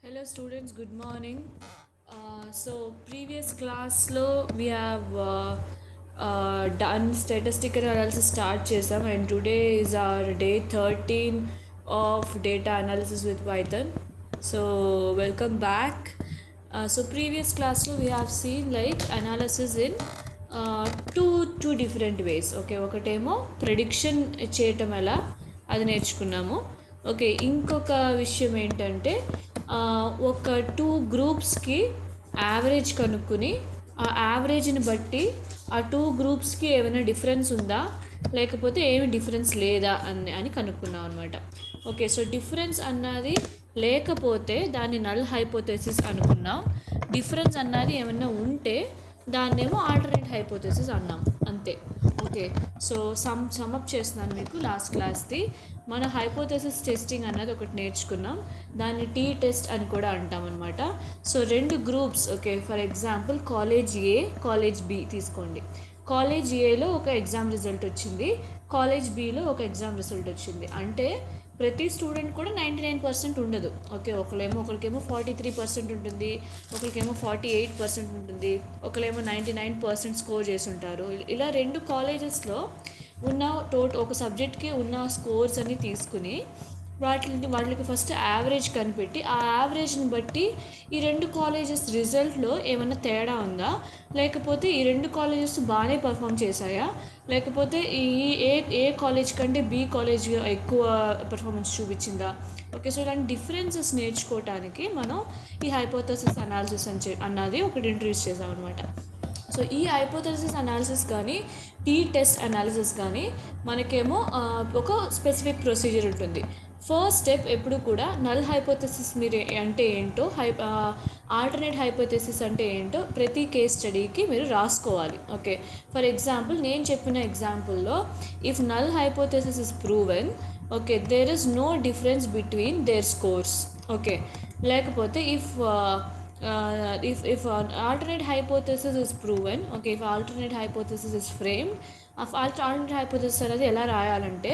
Hello students, good morning. Previous class lo we have done statistical analysis start chesam, and today is our day 13 of data analysis with Python. So welcome back. Previous class lo we have seen like analysis in two different ways. Okay, ఒకటేమో prediction చేయటం ఎలా అది నేర్చుకున్నాము. Okay, ఇంకొక విషయం ఏంటంటే ఒక two గ్రూప్స్కి average కనుక్కుని ఆ యావరేజ్ని బట్టి ఆ టూ గ్రూప్స్కి ఏమైనా డిఫరెన్స్ ఉందా లేకపోతే ఏమి డిఫరెన్స్ లేదా అని కనుక్కున్నాం అనమాట. ఓకే, సో డిఫరెన్స్ అన్నది లేకపోతే దాన్ని నల్ హైపోథెసిస్ అనుకున్నాం. డిఫరెన్స్ అన్నది ఏమన్నా ఉంటే దాన్నేమో ఆల్టర్నేట్ హైపోథెసిస్ అన్నాం, అంతే. ఓకే, సో సమ్అప్ చేస్తున్నాను మీకు లాస్ట్ క్లాస్ది. మన హైపోథెసిస్ టెస్టింగ్ అన్నది ఒకటి నేర్చుకున్నాం, దాన్ని టీ టెస్ట్ అని కూడా అంటాం అనమాట. సో రెండు groups, okay, for example college A college B తీసుకోండి. కాలేజ్ ఏలో ఒక ఎగ్జామ్ రిజల్ట్ వచ్చింది, కాలేజ్ బిలో ఒక ఎగ్జామ్ రిజల్ట్ వచ్చింది. అంటే ప్రతి స్టూడెంట్ కూడా 99% ఉండదు. ఓకే, ఒకరికేమో 43% ఉంటుంది, ఒకరికేమో 48% ఉంటుంది, ఒకరేమో 99% స్కోర్ చేసి ఉంటారు. ఇలా రెండు కాలేజెస్లో ఉన్న ఒక సబ్జెక్ట్కి ఉన్న స్కోర్స్ అన్ని తీసుకుని వాళ్ళకి ఫస్ట్ యావరేజ్ కనిపెట్టి ఆ యావరేజ్ని బట్టి ఈ రెండు కాలేజెస్ రిజల్ట్లో ఏమైనా తేడా ఉందా, లేకపోతే ఈ రెండు కాలేజెస్ బాగానే పర్ఫామ్ చేశాయా, లేకపోతే ఈ ఏ కాలేజ్ కంటే బి కాలేజ్ ఎక్కువ పర్ఫార్మెన్స్ చూపించిందా. ఓకే, సో ఇలాంటి డిఫరెన్సెస్ నేర్చుకోవటానికి మనం ఈ హైపోథసిస్ అనాలిసిస్ అన్నది ఒకటి ఇంట్రడ్యూస్ చేసాం అనమాట. సో ఈ హైపోథసిస్ అనాలిసిస్ కానీ టీ టెస్ట్ అనాలిసిస్ కానీ మనకేమో ఒక స్పెసిఫిక్ ప్రొసీజర్ ఉంటుంది. ఫస్ట్ స్టెప్ ఎప్పుడు కూడా నల్ హైపోథసిస్ మీరు అంటే ఏంటో, ఆల్టర్నేట్ హైపోథసిస్ అంటే ఏంటో ప్రతి కేస్ స్టడీకి మీరు రాసుకోవాలి. ఓకే, ఫర్ ఎగ్జాంపుల్ నేను చెప్పిన ఎగ్జాంపుల్లో if null hypothesis is proven, okay, there is no difference between their scores. Okay, లేకపోతే if alternate hypothesis is proven, okay, if alternate hypothesis is framed, alternate hypothesis అనేది ఎలా రాయాలంటే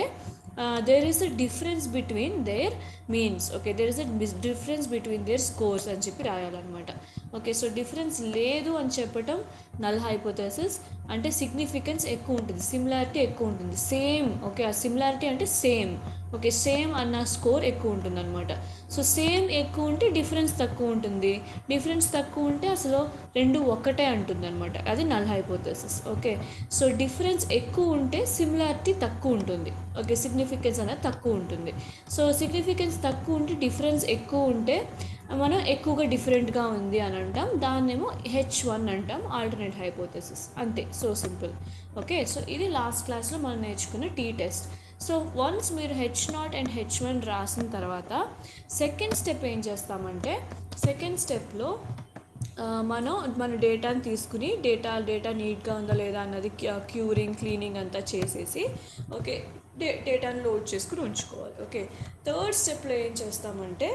there is a difference between their means. Okay, there is a difference between their scores అని చెప్పి రాయాలన్నమాట. Okay, so difference లేదు అని చెప్పటం null hypothesis. అంటే significance ఎక్కువ ఉంటుంది, సిమిలారిటీ ఎక్కువ ఉంటుంది, సేమ్. ఓకే, ఆ సిమిలారిటీ అంటే సేమ్. ఓకే, సేమ్ అన్న స్కోర్ ఎక్కువ ఉంటుంది అనమాట. సో సేమ్ ఎక్కువ ఉంటే డిఫరెన్స్ తక్కువ ఉంటుంది, డిఫరెన్స్ తక్కువ ఉంటే అసలు రెండు ఒక్కటే అంటుంది అనమాట. అది null hypothesis. Okay, so difference ఎక్కువ ఉంటే సిమిలారిటీ తక్కువ ఉంటుంది. ఓకే, సిగ్నిఫికెన్స్ అనేది తక్కువ ఉంటుంది. సో సిగ్నిఫికెన్స్ తక్కువ ఉంటే డిఫరెన్స్ ఎక్కువ ఉంటే మనం ఎక్కువగా డిఫరెంట్గా ఉంది అని అంటాం, దాన్నేమో H1 అంటాం, ఆల్టర్నేట్ హైపోథెసిస్. అంతే, సో సింపుల్. ఓకే, సో ఇది లాస్ట్ క్లాస్లో మనం నేర్చుకున్న టీ టెస్ట్. సో వన్స్ మీరు H0 అండ్ H1 రాసిన తర్వాత సెకండ్ స్టెప్ ఏం చేస్తామంటే, సెకండ్ స్టెప్లో మన డేటాని తీసుకుని డేటా నీట్గా ఉందా లేదా అన్నది క్యూరింగ్ క్లీనింగ్ అంతా చేసేసి, ఓకే, డేటాని లోడ్ చేసుకుని ఉంచుకోవాలి. ఓకే, థర్డ్ స్టెప్లో ఏం చేస్తామంటే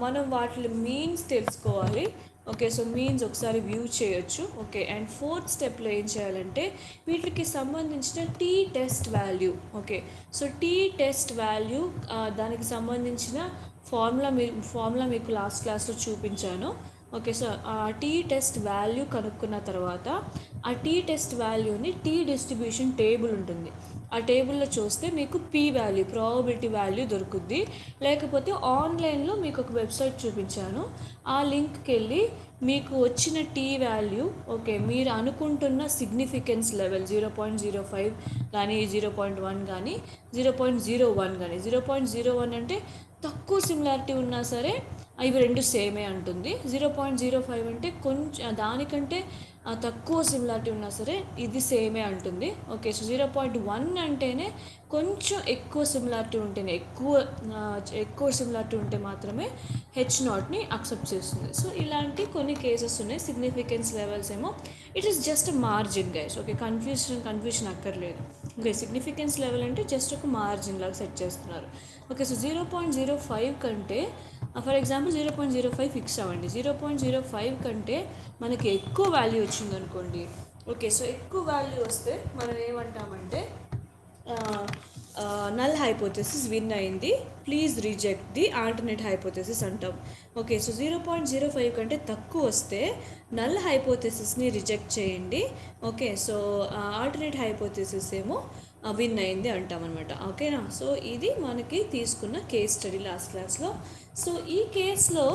మనం వాటి మీన్స్ తెలుసుకోవాలి. ఓకే, సో మీన్స్ ఒకసారి వ్యూ చేయొచ్చు. ఓకే, అండ్ ఫోర్త్ స్టెప్లో ఏం చేయాలంటే వీటికి సంబంధించిన T test value. Okay, so T test value దానికి సంబంధించిన ఫార్ములా మీకు లాస్ట్ క్లాస్లో చూపించాను. ఓకే, సో ఆ టీ టెస్ట్ వాల్యూ కనుక్కున్న తర్వాత ఆ టీ టెస్ట్ వాల్యూని టీ డిస్ట్రిబ్యూషన్ టేబుల్ ఉంటుంది, ఆ టేబుల్లో చూస్తే మీకు పీ వాల్యూ, ప్రాబబిలిటీ వాల్యూ దొరుకుద్ది. లేకపోతే ఆన్లైన్లో మీకు ఒక వెబ్సైట్ చూపించాను, ఆ లింక్కి వెళ్ళి మీకు వచ్చిన టీ వాల్యూ, ఓకే, మీరు అనుకుంటున్న సిగ్నిఫికెన్స్ లెవెల్ 0.05 కానీ 0.1 కానీ 0.01 కానీ 0.01 అంటే తక్కువ సిమిలారిటీ ఉన్నా సరే ఇవి రెండు సేమే అంటుంది. 0.05 అంటే కొంచెం దానికంటే తక్కువ సిమిలారిటీ ఉన్నా సరే ఇది సేమే అంటుంది. ఓకే, సో 0.1 అంటేనే కొంచెం ఎక్కువ సిమిలారిటీ ఉంటేనే, ఎక్కువ సిమిలారిటీ ఉంటే మాత్రమే H0ని అక్సెప్ట్ చేస్తుంది. సో ఇలాంటి కొన్ని కేసెస్ ఉన్నాయి. సిగ్నిఫికెన్స్ లెవెల్స్ ఏమో it is just margin guys. Okay, confusion అక్కర్లేదు. ఓకే, సిగ్నిఫికెన్స్ లెవెల్ అంటే జస్ట్ ఒక మార్జిన్ లాగా సెట్ చేస్తున్నారు. ఓకే, సో 0.05 కంటే ఫర్ ఎగ్జాంపుల్ 0.05 ఫిక్స్ అవ్వండి. 0.05 కంటే మనకి ఎక్కువ వాల్యూ వచ్చింది అనుకోండి. ఓకే, సో ఎక్కువ వాల్యూ వస్తే మనం ఏమంటామంటే నల్ హైపోథెసిస్ విన్ అయింది, please reject the alternate hypothesis అంటాం. ఓకే, సో 0.05 కంటే తక్కువ వస్తే నల్ హైపోథెసిస్ని రిజెక్ట్ చేయండి. ఓకే, సో ఆల్టర్నేట్ హైపోథెసిస్ ఏమో విన్ అయింది అంటాం అనమాట. ఓకేనా, సో ఇది మనకి తీసుకున్న కేస్ స్టడీ లాస్ట్ క్లాస్లో. సో ఈ కేసులో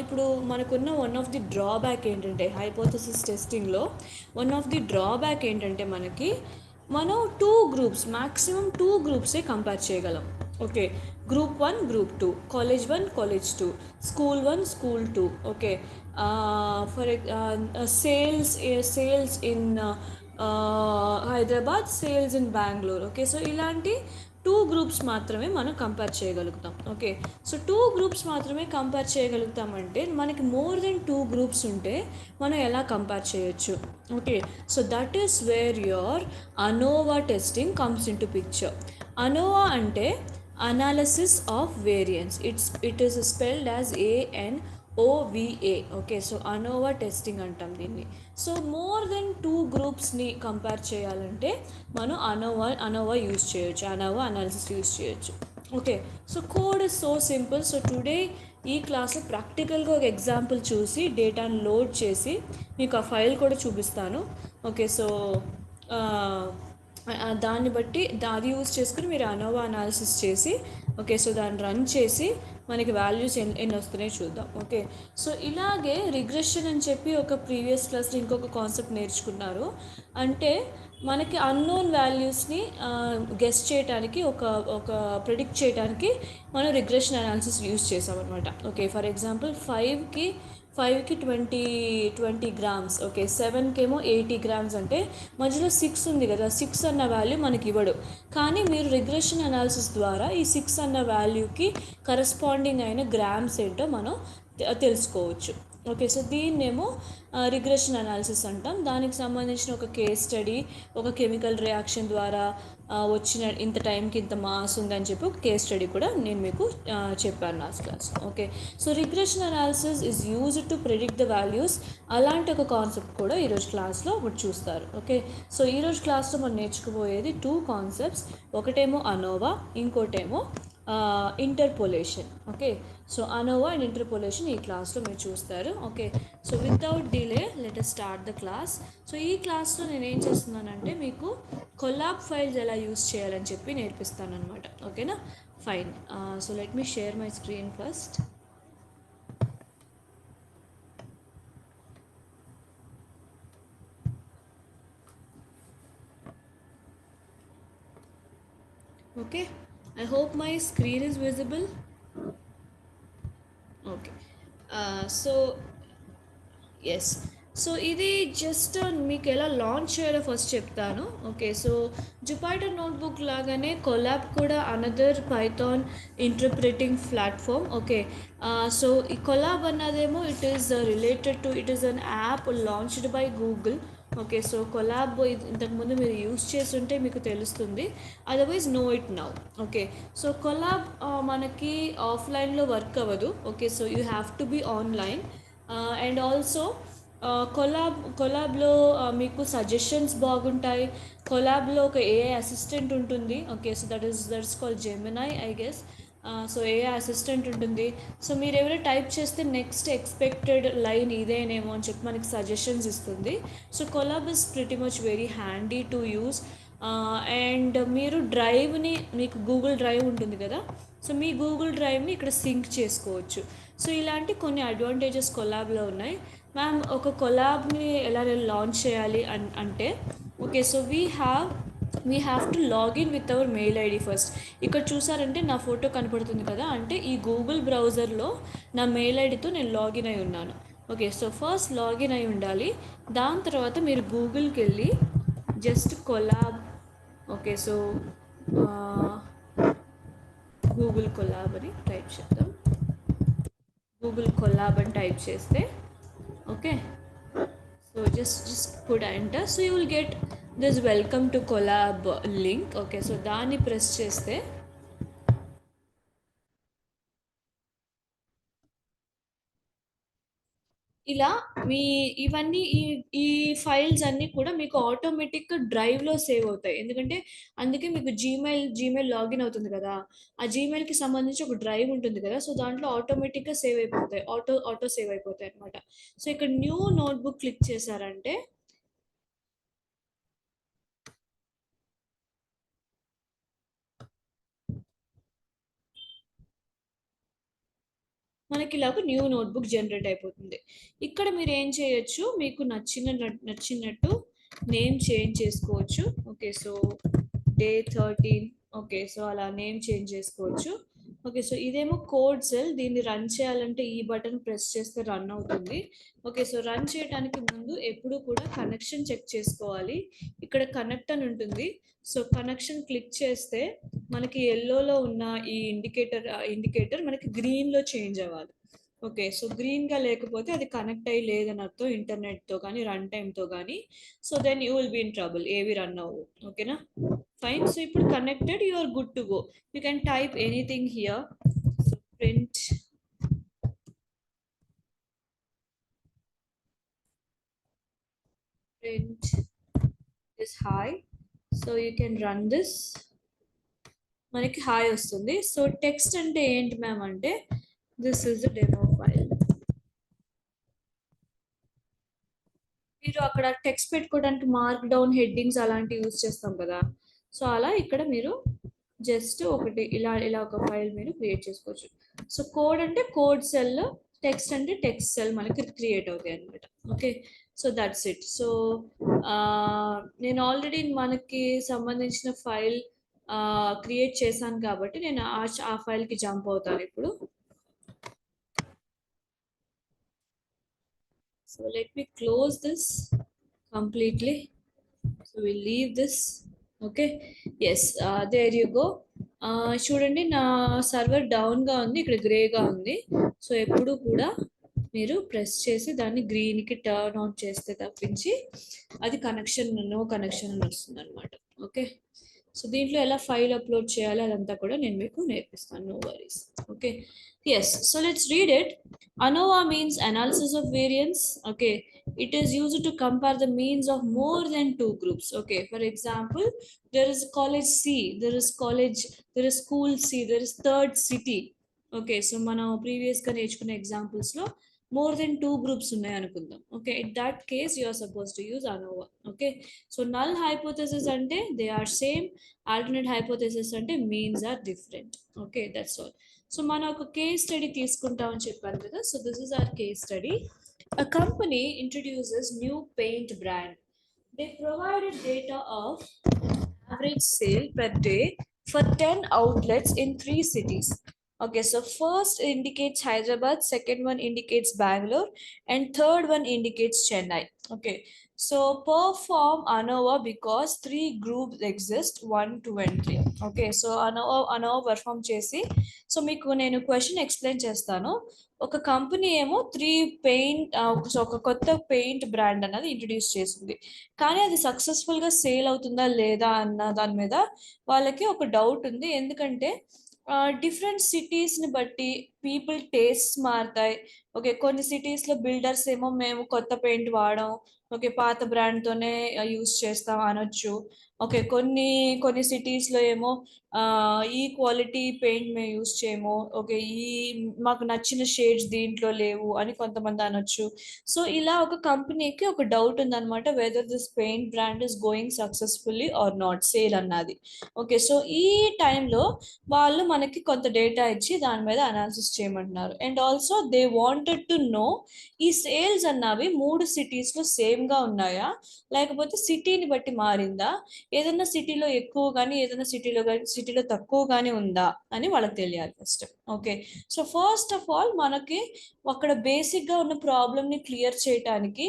ఇప్పుడు మనకున్న వన్ ఆఫ్ ది డ్రాబ్యాక్ ఏంటంటే, హైపోథెసిస్ టెస్టింగ్లో వన్ ఆఫ్ ది డ్రాబ్యాక్ ఏంటంటే మనం టూ గ్రూప్స్, మ్యాక్సిమం టూ గ్రూప్సే కంపేర్ చేయగలం. Okay, group 1 group 2, college 1 college 2, school 1 school 2. Okay, for sales in Hyderabad, sales in Bengaluru. Okay, so ఇలాంటి టూ గ్రూప్స్ మాత్రమే మనం compare చేయగలుగుతాం. ఓకే, సో టూ గ్రూప్స్ మాత్రమే compare చేయగలుగుతామంటే మనకి మోర్ దెన్ టూ గ్రూప్స్ ఉంటే మనం ఎలా కంపేర్ చేయొచ్చు? Okay, so that is where your ANOVA testing comes in to picture. ANOVA అంటే analysis of variance. It is spelled as ANOVA. Okay, so ANOVA testing అంటాం దీన్ని. So more than two గ్రూప్స్ని compare చేయాలంటే మనం ANOVA use చేయొచ్చు, ANOVA analysis use చేయొచ్చు. Okay, so code is so simple. So today ఈ క్లాస్లో ప్రాక్టికల్గా ఒక ఎగ్జాంపుల్ చూసి డేటాను లోడ్ చేసి మీకు ఆ ఫైల్ కూడా చూపిస్తాను. ఓకే, సో దాన్ని బట్టి అది యూజ్ చేసుకుని మీరు అనోవా అనాలిసిస్ చేసి, ఓకే, సో దాన్ని రన్ చేసి మనకి వాల్యూస్ ఎన్ని వస్తున్నాయో చూద్దాం. ఓకే, సో ఇలాగే రిగ్రెషన్ అని చెప్పి ఒక ప్రీవియస్ క్లాస్లో ఇంకొక కాన్సెప్ట్ నేర్చుకున్నారు. అంటే మనకి అన్నోన్ వాల్యూస్ని గెస్ చేయడానికి, ఒక ప్రిడిక్ట్ చేయడానికి మనం రిగ్రెషన్ అనాలిసిస్ యూజ్ చేసామన్నమాట. ఓకే, ఫర్ ఎగ్జాంపుల్ 5కి 20 గ్రామ్స్. ఓకే, 7కి ఏమో 80 గ్రామ్స్. అంటే మధ్యలో 6 ఉంది కదా, 6 అన్న వాల్యూ మనకి ఇవ్వడు. కానీ మీరు రిగ్రెషన్ అనాలిసిస్ ద్వారా ఈ 6 అన్న వాల్యూకి కరస్పాండింగ్ అయిన గ్రామ్స్ ఏంటో మనం తెలుసుకోవచ్చు. ఓకే, సో దీన్నేమో రిగ్రెషన్ అనాలిసిస్ అంటాం. దానికి సంబంధించిన ఒక కేస్ స్టడీ, ఒక కెమికల్ రియాక్షన్ ద్వారా వచ్చిన ఇంత టైంకి ఇంత మాస్ ఉందని చెప్పి ఒక కేస్ స్టడీ కూడా నేను మీకు చెప్పాను last class. Okay, so regression analysis is used to predict the values. అలాంటి ఒక కాన్సెప్ట్ కూడా ఈరోజు క్లాస్లో ఒకటి చూస్తారు. ఓకే, సో ఈరోజు క్లాస్లో మనం నేర్చుకుపోయేది టూ కాన్సెప్ట్స్. ఒకటేమో అనోవా, ఇంకోటేమో interpolation. Okay, so ANOVA and interpolation ఈ క్లాస్లో మీరు చూస్తారు. Okay, so without delay let us start the class. So ఈ క్లాస్లో నేను ఏం చేస్తున్నానంటే మీకు కొలాబ్ ఫైల్స్ ఎలా యూస్ చేయాలని చెప్పి నేర్పిస్తాను అనమాట. Okay, fine. So let me share my screen first. Okay, I hope my screen is visible. Okay, so yes, so ఇది జస్ట్ మీకు ఎలా లాంచ్ చేయాలో ఫస్ట్ చెప్తాను. ఓకే, సో జుపైటర్ నోట్బుక్ లాగానే కొలాబ్ కూడా another Python interpreting platform. Okay, so ఈ Colab అన్నదేమో it is related to, it is an app launched by Google. Okay, so Colab ఇంతకుముందు మీరు యూస్ చేస్తుంటే మీకు తెలుస్తుంది, otherwise know it now. Okay, so Colab మనకి ఆఫ్లైన్లో వర్క్ అవ్వదు. Okay, so you have to be online. And also కొలాబ్లో మీకు సజెషన్స్ బాగుంటాయి. కొలాబ్లో ఒక ఏఐ అసిస్టెంట్ ఉంటుంది. Okay, so that's called Gemini I guess. So AI assistant ఉంటుంది. సో మీరు ఎవరైనా టైప్ చేస్తే నెక్స్ట్ ఎక్స్పెక్టెడ్ లైన్ ఇదేనేమో అని చెప్పి మనకి సజెషన్స్ ఇస్తుంది. So Colab is pretty much very handy to use. And మీరు డ్రైవ్ని, మీకు గూగుల్ డ్రైవ్ ఉంటుంది కదా, సో మీ గూగుల్ డ్రైవ్ని ఇక్కడ సింక్ చేసుకోవచ్చు. సో ఇలాంటి కొన్ని అడ్వాంటేజెస్ కొలాబ్లో ఉన్నాయి. మ్యామ్, ఒక కొలాబ్ని ఎలా లాంచ్ చేయాలి అంటే, okay, so we have to login with our mail ID first. ఇక్కడ చూసారంటే నా ఫోటో కనపడుతుంది కదా, అంటే ఈ గూగుల్ బ్రౌజర్లో నా మెయిల్ ఐడితో నేను లాగిన్ అయి ఉన్నాను. ఓకే, సో ఫస్ట్ లాగిన్ అయి ఉండాలి. దాని తర్వాత మీరు గూగుల్కి వెళ్ళి just collab, okay, so Google collab అని టైప్ చేద్దాం. గూగుల్ కొలాబ్ అని టైప్ చేస్తే, okay, so just put enter. So you will get this welcome to collab link. Okay, so దాన్ని ప్రెస్ చేస్తే ఇలా మీ ఇవన్నీ ఈ ఈ ఫైల్స్ అన్నీ కూడా మీకు ఆటోమేటిక్గా డ్రైవ్లో సేవ్ అవుతాయి. ఎందుకంటే అందుకే మీకు జీమెయిల్ లాగిన్ అవుతుంది కదా, ఆ జీమెయిల్కి సంబంధించి ఒక డ్రైవ్ ఉంటుంది కదా, సో దాంట్లో ఆటోమేటిక్గా సేవ్ అయిపోతాయి, ఆటో సేవ్ అయిపోతాయి అనమాట. సో ఇక్కడ న్యూ నోట్బుక్ క్లిక్ చేశారంటే మనకి ఇలాగ న్యూ నోట్బుక్ జనరేట్ అయిపోతుంది. ఇక్కడ మీరు ఏం చేయొచ్చు, మీకు నచ్చినట్టు నేమ్ చేంజ్ చేసుకోవచ్చు. Okay, so day 13. Okay, so అలా నేమ్ చేంజ్ చేసుకోవచ్చు. ఓకే, సో ఇదేమో కోడ్ సెల్, దీన్ని రన్ చేయాలంటే ఈ బటన్ ప్రెస్ చేస్తే రన్ అవుతుంది. ఓకే, సో రన్ చేయడానికి ముందు ఎప్పుడు కూడా కనెక్షన్ చెక్ చేసుకోవాలి. ఇక్కడ కనెక్ట్ అని ఉంటుంది, సో కనెక్షన్ క్లిక్ చేస్తే మనకి ఎల్లోలో ఉన్న ఈ ఇండికేటర్ మనకి గ్రీన్లో చేంజ్ అవ్వాలి. ఓకే, సో గ్రీన్గా లేకపోతే అది కనెక్ట్ అయ్యి లేదని అర్థం, ఇంటర్నెట్తో కానీ రన్ టైమ్తో కానీ. So then you will be in trouble, ఏవి రన్ అవ్వు. ఓకేనా, ఫైన్. సో ఇప్పుడు connected, you are good to go. You can type anything here. So print is hi. So you can run this. మనకి hi వస్తుంది. So text అంటే ఏంటి ma'am అంటే, this is the demo file. మీరు అక్కడ text పెట్టుకోవడానికి markdown headings అలాంటివి use చేస్తాం కదా, సో అలా ఇక్కడ మీరు జస్ట్ ఒకటి ఇలా ఇలా ఒక ఫైల్ మీరు క్రియేట్ చేసుకోవచ్చు. సో కోడ్ అంటే కోడ్ సెల్, టెక్స్ట్ అంటే టెక్స్ట్ సెల్ మనకి క్రియేట్ అవుతాయి అనమాట. Okay, so that's it. So నేను ఆల్రెడీ మనకి సంబంధించిన ఫైల్ క్రియేట్ చేశాను కాబట్టి నేను ఆ ఫైల్కి జంప్ అవుతాను ఇప్పుడు. So let me close this completely. So we'll leave this. Okay, yes, there you go. చూడండి, నా సర్వర్ డౌన్గా ఉంది, ఇక్కడ గ్రేగా ఉంది. సో ఎప్పుడు కూడా మీరు ప్రెస్ చేసి దాన్ని గ్రీన్కి టర్న్ ఆన్ చేస్తే తప్పించి అది నో కనెక్షన్ అని వస్తుంది అనమాట. ఓకే, సో దీంట్లో ఎలా ఫైల్ అప్లోడ్ చేయాలి అదంతా కూడా నేను మీకు నేర్పిస్తాను, no worries. Okay, yes, so let's read it. ANOVA means analysis of variance. Okay, it is used to compare the means of more than two groups. Okay, for example, there is college C, there is school C, there is third city. Okay, so మనం previous గా నేర్చుకున్న examples లో more than two groups ఉన్నాయి అనుకుందాం. Okay, in that case you are suppose to use ANOVA. Okay, so null hypothesis అంటే they are same, alternate hypothesis అంటే means are different. Okay, that's all. So మనం ఒక case study తీసుకుంటామని చెప్పాను కదా, so this is our case study. A company introduces new paint brand. They provided data of average sale per day for 10 outlets in 3 cities. Okay, so first indicates Hyderabad, second one indicates Bangalore, and third one indicates Chennai. Okay, so perform ANOVA because 3 groups exist, 1, 2 and 3. Okay, so ANOVA perform chesi. So మీకు నేను question explain చేస్తాను. ఒక company ఏమో ఒక కొత్త paint brand అన్నది introduce చేసింది, కానీ అది సక్సెస్ఫుల్గా సేల్ అవుతుందా లేదా అన్న దాని మీద వాళ్ళకి ఒక డౌట్ ఉంది. ఎందుకంటే డిఫరెంట్ సిటీస్ని బట్టి పీపుల్ టేస్ట్ మారుతాయి. ఓకే, కొన్ని సిటీస్లో బిల్డర్స్ ఏమో మేము కొత్త పెయింట్ వాడాం, ఓకే పాత బ్రాండ్తోనే యూస్ చేస్తాం అనొచ్చు. ఓకే, కొన్ని కొన్ని సిటీస్లో ఏమో ఈ క్వాలిటీ పెయింట్ మేము యూస్ చేయము, ఓకే ఈ మాకు నచ్చిన షేడ్స్ దీంట్లో లేవు అని కొంతమంది అనొచ్చు. సో ఇలా ఒక కంపెనీకి ఒక డౌట్ ఉందన్నమాట, whether this paint brand is going successfully or not sale అన్నది. ఓకే, సో ఈ టైంలో వాళ్ళు మనకి కొంత డేటా ఇచ్చి దాని మీద అనాలిసిస్ చేయమంటున్నారు. And also they wanted to know ఈ సేల్స్ అన్నవి 3 సిటీస్లో సేమ్గా ఉన్నాయా, లేకపోతే సిటీని బట్టి మారిందా, ఏదైనా సిటీలో ఎక్కువ కానీ ఏదైనా సిటీలో తక్కువ కానీ ఉందా అని వాళ్ళకి తెలియాలి first. Okay, so first of all మనకి అక్కడ బేసిక్గా ఉన్న ప్రాబ్లమ్ని క్లియర్ చేయడానికి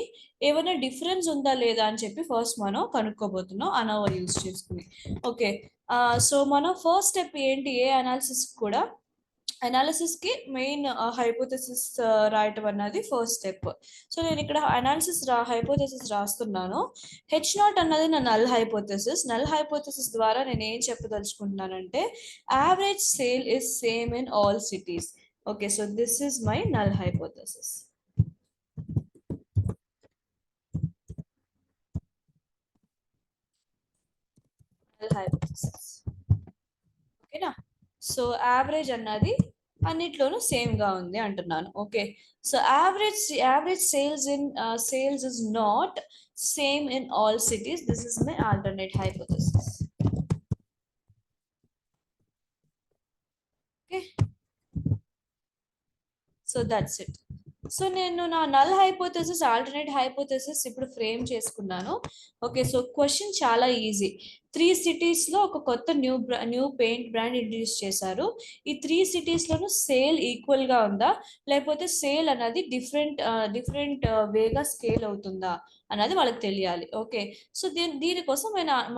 ఏమైనా డిఫరెన్స్ ఉందా లేదా అని చెప్పి ఫస్ట్ మనం కనుక్కోబోతున్నాం ANOVA యూజ్ చేసుకుని. ఓకే, సో మనం ఫస్ట్ స్టెప్ ఏంటి, ఏ అనాలిసిస్ కూడా అనాలిసిస్కి మెయిన్ హైపోథెసిస్ రాయటం అన్నది ఫస్ట్ స్టెప్. సో నేను ఇక్కడ హైపోథెసిస్ రాస్తున్నాను. H0 అన్నది నా నల్ హైపోథెసిస్ ద్వారా నేను ఏం చెప్పదలుచుకుంటున్నానంటే average sale is same in all cities. Okay, so this is my null hypothesis. null hypothesis. ఓకేనా? సో యావరేజ్ అన్నది అన్నిట్లోనూ సేమ్ గా ఉంది అంటున్నాను. Okay, so average sales is not same in all cities. This is my alternate hypothesis. Okay, so that's it. So నేను నా null hypothesis, alternate hypothesis ఇప్పుడు frame చేసుకున్నాను. ఓకే, సో క్వశ్చన్ చాలా ఈజీ. 3 cities లో ఒక కొత్త న్యూ పెయింట్ బ్రాండ్ ఇంట్రడ్యూస్ చేశారు. ఈ 3 cities లోనూ సేల్ ఈక్వల్ గా ఉందా, లేకపోతే సేల్ అనేది డిఫరెంట్ వేగా స్కేల్ అవుతుందా అన్నది వాళ్ళకి తెలియాలి. ఓకే, సో దీనికోసం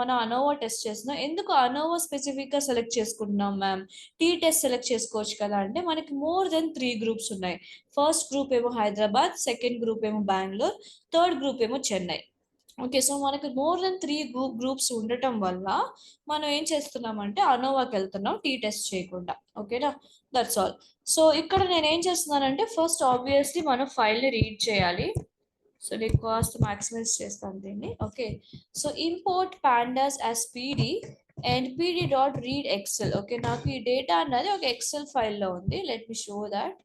మనం అనోవా టెస్ట్ చేస్తున్నాం. ఎందుకు అనోవా స్పెసిఫిక్ గా సెలెక్ట్ చేసుకుంటున్నాం మ్యామ్? టీ టెస్ట్ సెలెక్ట్ చేసుకోవచ్చు కదా అంటే, మనకి మోర్ దెన్ 3 గ్రూప్స్ ఉన్నాయి. ఫస్ట్ గ్రూప్ ఏమో హైదరాబాద్, సెకండ్ గ్రూప్ ఏమో బెంగళూరు, థర్డ్ గ్రూప్ ఏమో చెన్నై. ఓకే, సో మనకి మోర్ దెన్ 3 గ్రూప్స్ ఉండటం వల్ల మనం ఏం చేస్తున్నామంటే అనోవాకి వెళ్తున్నాం, టీ టెస్ట్ చేయకుండా. ఓకేనా, దట్స్ ఆల్. సో ఇక్కడ నేను ఏం చేస్తున్నానంటే, ఫస్ట్ ఆబ్వియస్లీ మనం ఫైల్ని రీడ్ చేయాలి. సో నేను కాస్ట్ మాక్సిమైజ్ చేస్తాను దీన్ని. Okay, so import pandas as pd and pd dot read excel. Okay, నాకు ఈ డేటా అన్నది ఒక ఎక్సెల్ ఫైల్లో ఉంది. Let me show that.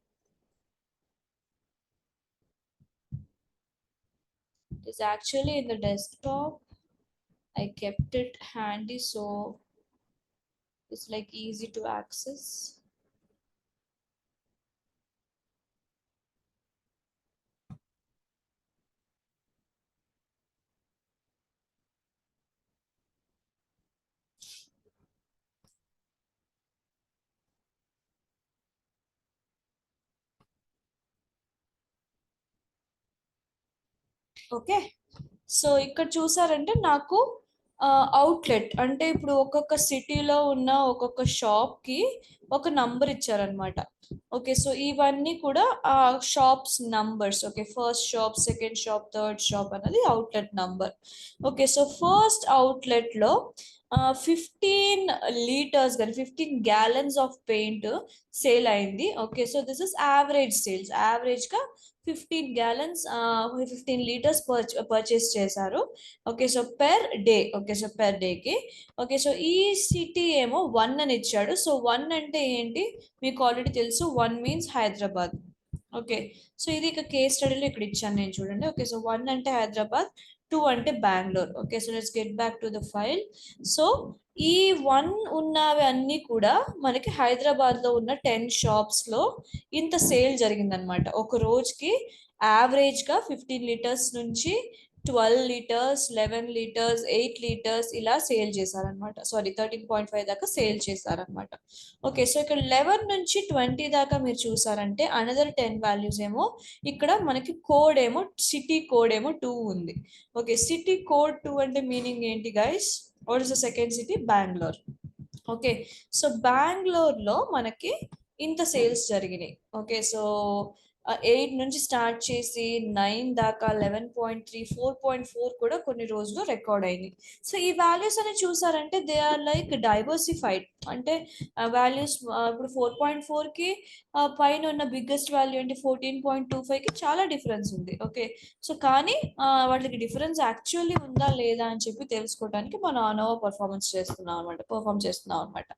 It is actually in the desktop. I kept it handy so it's like easy to access. Okay, so ఇక్కడ చూసారంటే నాకు outlet అంటే ఇప్పుడు ఒక్కొక్క సిటీలో ఉన్న ఒక్కొక్క షాప్ కి ఒక నంబర్ ఇచ్చారనమాట. ఓకే, సో ఇవన్నీ కూడా ఆ shops numbers. Okay, first shop, second shop, third shop అనేది outlet number. Okay, so first outlet లో 15 లీటర్స్ కానీ 15 gallons ఆఫ్ పెయింట్ సేల్ అయింది. Okay, so this is average sales. Average గా 15 gallons 15 లీటర్స్ పర్చేస్ చేశారు. Okay, so per day. Okay, so per డేకి. Okay, so ఈ city ఏమో 1 అని ఇచ్చాడు. సో 1 అంటే ఏంటి మీకు ఆల్రెడీ తెలుసు, 1 మీన్స్ హైదరాబాద్. ఓకే, సో ఇది ఇక కేస్ స్టడీలో ఇక్కడ ఇచ్చాను నేను, చూడండి. ఓకే, సో 1 అంటే హైదరాబాద్, 2 అంటే Bengaluru. Okay, so let's get back to the file. So ఈ 1 ఉన్నవి అన్ని కూడా మనకి హైదరాబాద్ లో ఉన్న 10 shops లో ఇంత సేల్ జరిగిందనమాట. ఒక రోజుకి యావరేజ్ గా 15 లీటర్స్ నుంచి 12 లీటర్స్, 11 లీటర్స్, 8 లీటర్స్ ఇలా సేల్ చేశారనమాట. సారీ, 13.5 దాకా సేల్ చేశారనమాట. ఓకే, సో ఇక్కడ 11 నుంచి 20 దాకా మీరు చూసారంటే అనదర్ 10 వాల్యూస్ ఏమో ఇక్కడ మనకి కోడ్ ఏమో, సిటీ కోడ్ ఏమో 2 ఉంది. ఓకే, సిటీ కోడ్ 2 అంటే మీనింగ్ ఏంటి guys? What is the second city? Bengaluru. Okay, so బెంగళూరులో మనకి ఇంత సేల్స్ జరిగినాయి. ఓకే, సో 8 నుంచి స్టార్ట్ చేసి 9 దాకా 11.3, 4.4 కూడా కొన్ని రోజులు రికార్డ్ అయింది. సో ఈ వాల్యూస్ అని చూసారంటే దే ఆర్ లైక్ డైవర్సిఫైడ్. అంటే వాల్యూస్ ఇప్పుడు 4.4కి పైన ఉన్న బిగ్గెస్ట్ వాల్యూ అంటే 14.25కి చాలా డిఫరెన్స్ ఉంది. ఓకే, సో కానీ వాటికి డిఫరెన్స్ యాక్చువల్లీ ఉందా లేదా అని చెప్పి తెలుసుకోవడానికి మనం అనోవా పర్ఫామ్ చేస్తున్నాం అనమాట.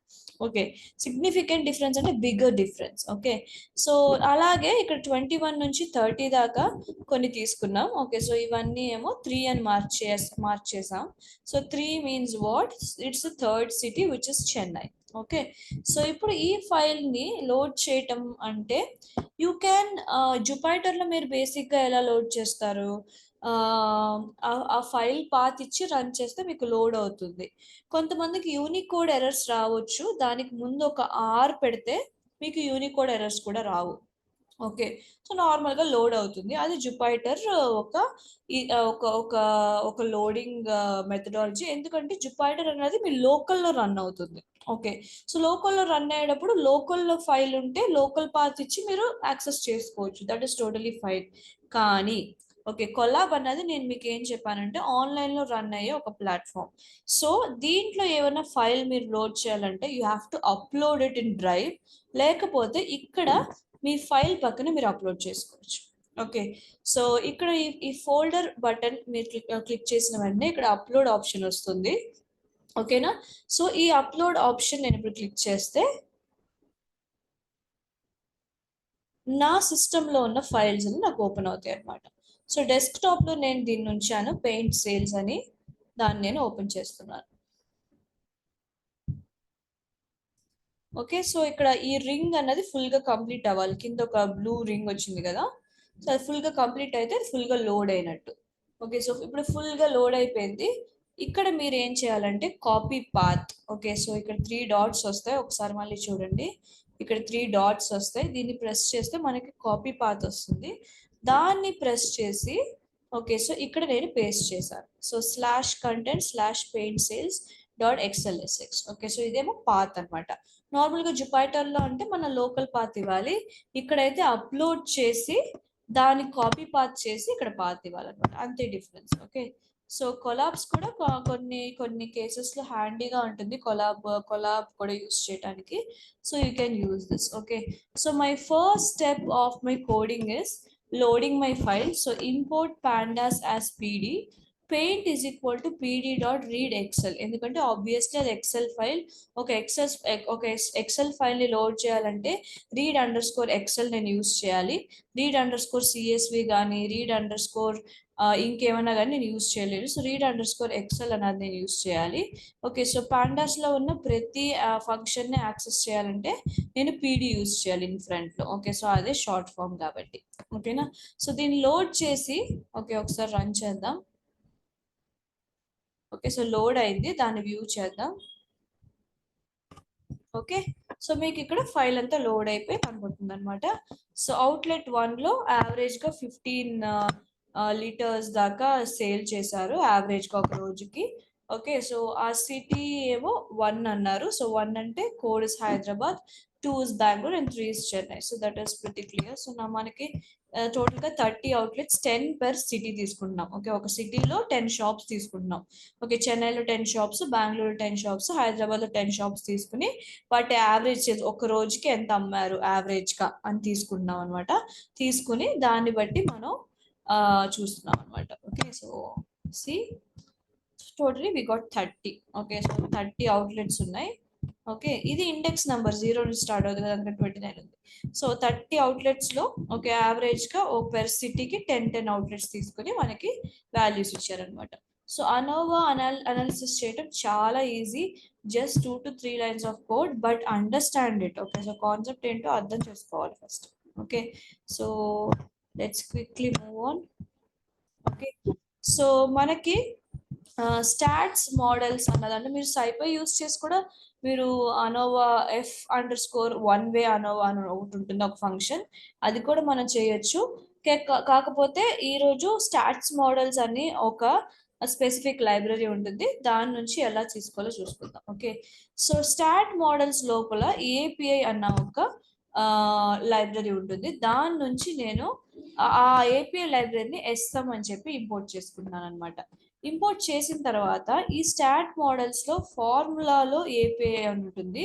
ఓకే, సిగ్నిఫికెంట్ డిఫరెన్స్ అంటే బిగ్గర్ డిఫరెన్స్. ఓకే, సో అలాగే ఇక్కడ 21 నుంచి 30 దాకా కొన్ని తీసుకున్నాం. ఓకే, సో ఇవన్నీ ఏమో 3 అని మార్చేసాం. So 3 means what? It's third city which is Chennai. Okay, so ఇప్పుడు ఈ ఫైల్ ని లోడ్ చేయటం అంటే యూ క్యాన్ జుపైటర్ లో మీరు బేసిక్ గా ఎలా లోడ్ చేస్తారు? ఆ ఫైల్ పాత్ ఇచ్చి రన్ చేస్తే మీకు లోడ్ అవుతుంది. కొంతమందికి యూనికోడ్ ఎర్రర్స్ రావచ్చు, దానికి ముందు ఒక ఆర్ పెడితే మీకు యూనికోడ్ ఎర్రర్స్ కూడా రావు. ఓకే, సో నార్మల్గా లోడ్ అవుతుంది. అది జుపైటర్ ఒక ఒక ఒక ఒక లోడింగ్ మెథడాలజీ. ఎందుకంటే జుపైటర్ అనేది మీ లోకల్లో రన్ అవుతుంది. ఓకే, సో లోకల్లో రన్ అయ్యేటప్పుడు లోకల్లో ఫైల్ ఉంటే లోకల్ పాత్ ఇచ్చి మీరు యాక్సెస్ చేసుకోవచ్చు. That is totally fine. కానీ ఓకే, కొలాబ్ అన్నది నేను మీకు ఏం చెప్పానంటే ఆన్లైన్లో రన్ అయ్యే ఒక ప్లాట్ఫామ్. సో దీంట్లో ఏమైనా ఫైల్ మీరు లోడ్ చేయాలంటే you have to upload it in drive, లేకపోతే ఇక్కడ మీ ఫైల్ పక్కన మీరు అప్లోడ్ చేసుకోవచ్చు. ఓకే, సో ఇక్కడ ఈ ఫోల్డర్ బటన్ మీరు క్లిక్ చేసిన వెంటనే ఇక్కడ అప్లోడ్ ఆప్షన్ వస్తుంది. ఓకేనా. సో ఈ అప్లోడ్ ఆప్షన్ నేను ఇప్పుడు క్లిక్ చేస్తే నా సిస్టంలో ఉన్న ఫైల్స్ నాకు ఓపెన్ అవుతాయి అనమాట. సో డెస్క్టాప్లో నేను దీన్ని ఉంచాను, పెయింట్ సేల్స్ అని, దాన్ని నేను ఓపెన్ చేస్తున్నాను. ఓకే, సో ఇక్కడ ఈ రింగ్ అన్నది ఫుల్గా కంప్లీట్ అవ్వాలి. కింద ఒక బ్లూ రింగ్ వచ్చింది కదా, సో అది ఫుల్గా కంప్లీట్ అయితే అది ఫుల్గా లోడ్ అయినట్టు. ఓకే, సో ఇప్పుడు ఫుల్గా లోడ్ అయిపోయింది. ఇక్కడ మీరు ఏం చేయాలంటే కాపీ పాత్. ఓకే, సో ఇక్కడ 3 డాట్స్ వస్తాయి, ఒకసారి మళ్ళీ చూడండి. ఇక్కడ 3 డాట్స్ వస్తాయి, దీన్ని ప్రెస్ చేస్తే మనకి కాపీ పాత్ వస్తుంది. దాన్ని ప్రెస్ చేసి ఓకే, సో ఇక్కడ నేను పేస్ట్ చేశాను. So /content/paint sales .xlsx. Okay, so ఇదేమో పాత్ అనమాట. నార్మల్గా జుపైటర్లో అంటే మన లోకల్ పాత్ ఇవ్వాలి, ఇక్కడైతే అప్లోడ్ చేసి దాన్ని కాపీ పాత్ చేసి ఇక్కడ పాత్ ఇవ్వాలన్నమాట, అంతే డిఫరెన్స్. ఓకే, సో కొలాబ్స్ కూడా కొన్ని కొన్ని కేసెస్లో హ్యాండీగా ఉంటుంది, కొలాబ్ కూడా యూస్ చేయడానికి. So you can use this. Okay, so my first step of my coding is loading my file. So import pandas as pd, paint is equal to pd dot read excel, ఎందుకంటే obviously అది Excel file. ఒక Excel file ని load చేయాలంటే read underscore excel నేను use చేయాలి. Read underscore CSV కానీ read underscore ఇంకేమైనా కానీ నేను యూస్ చేయలేదు. So read underscore excel అనేది నేను యూస్ చేయాలి. ఓకే, సో పాండాస్ లో ఉన్న ప్రతి ఫంక్షన్ ని యాక్సెస్ చేయాలంటే నేను పీడీ యూస్ చేయాలి ఇన్ ఫ్రంట్ లో. ఓకే, సో అదే షార్ట్ ఫామ్ కాబట్టి. ఓకేనా, సో దీన్ని లోడ్ చేసి ఓకే ఒకసారి రన్ చేద్దాం. ఓకే, సో లోడ్ అయింది, దాన్ని వ్యూ చేద్దాం. ఓకే, సో మీకు ఇక్కడ ఫైల్ అంతా లోడ్ అయిపోయి కనబడుతుంది అనమాట. సో అవుట్లెట్ 1లో యావరేజ్గా 15 లీటర్స్ దాకా సేల్ చేశారు యావరేజ్గా ఒక రోజుకి. ఓకే, సో ఆ సిటీ ఏమో 1 అన్నారు. సో 1 అంటే code is Hyderabad, 2 is Bengaluru and 3 is Chennai. So that is pretty clear. So నా మనకి టోటల్గా 30 అవుట్లెట్స్, 10 పర్ సిటీ తీసుకుంటున్నాం. ఓకే, ఒక సిటీలో 10 షాప్స్ తీసుకుంటున్నాం. ఓకే, చెన్నైలో 10 షాప్స్, బెంగళూరు 10 షాప్స్, హైదరాబాద్లో 10 షాప్స్ తీసుకుని వాటి యావరేజ్ ఒక రోజుకి ఎంత అమ్మారు యావరేజ్గా అని తీసుకుంటున్నాం అనమాట. తీసుకుని దాన్ని బట్టి మనం చూస్తున్నాం అనమాట. Okay, so see totally we got 30. Okay, so 30 outlets ఉన్నాయి. ఓకే, ఇది ఇండెక్స్ నెంబర్ 0 నుంచి స్టార్ట్ అవుతుంది కదా, అందుకని 29 ఉంది. సో 30 అవుట్లెట్స్లో ఓకే యావరేజ్గా ఓ పెర్ సిటీకి 10 అవుట్లెట్స్ తీసుకుని మనకి వాల్యూస్ ఇచ్చారనమాట. సో అనోవా అనాలిసిస్ చేయడం చాలా easy, just 2 to 3 lines of code, but understand it. Okay, so concept ఏంటో అర్థం చేసుకోవాలి first. Okay, so let's quickly move on. Okay, so మనకి స్టాట్స్ మోడల్స్ అన్నదంటే మీరు సైపై యూస్ చేసి కూడా మీరు అనోవా F_1 వే అనోవా అని ఒకటి ఉంటుంది, ఒక ఫంక్షన్, అది కూడా మనం చేయొచ్చు. కాకపోతే ఈరోజు స్టాట్స్ మోడల్స్ అని ఒక స్పెసిఫిక్ లైబ్రరీ ఉంటుంది, దాని నుంచి ఎలా తీసుకోవాలో చూసుకుందాం. ఓకే, సో స్టాట్ మోడల్స్ లోపల ఏపీఐ అన్న ఒక లైబ్రరీ ఉంటుంది, దాని నుంచి నేను ఆ ఏపీఐ లైబ్రరీని ఎస్ఎం అని చెప్పి ఇంపోర్ట్ చేసుకుంటున్నాను అనమాట. ఇంపోర్ట్ చేసిన తర్వాత ఈ స్టాట్ మోడల్స్ లో ఫార్ములాలో ఏపీఐ అని ఉంటుంది,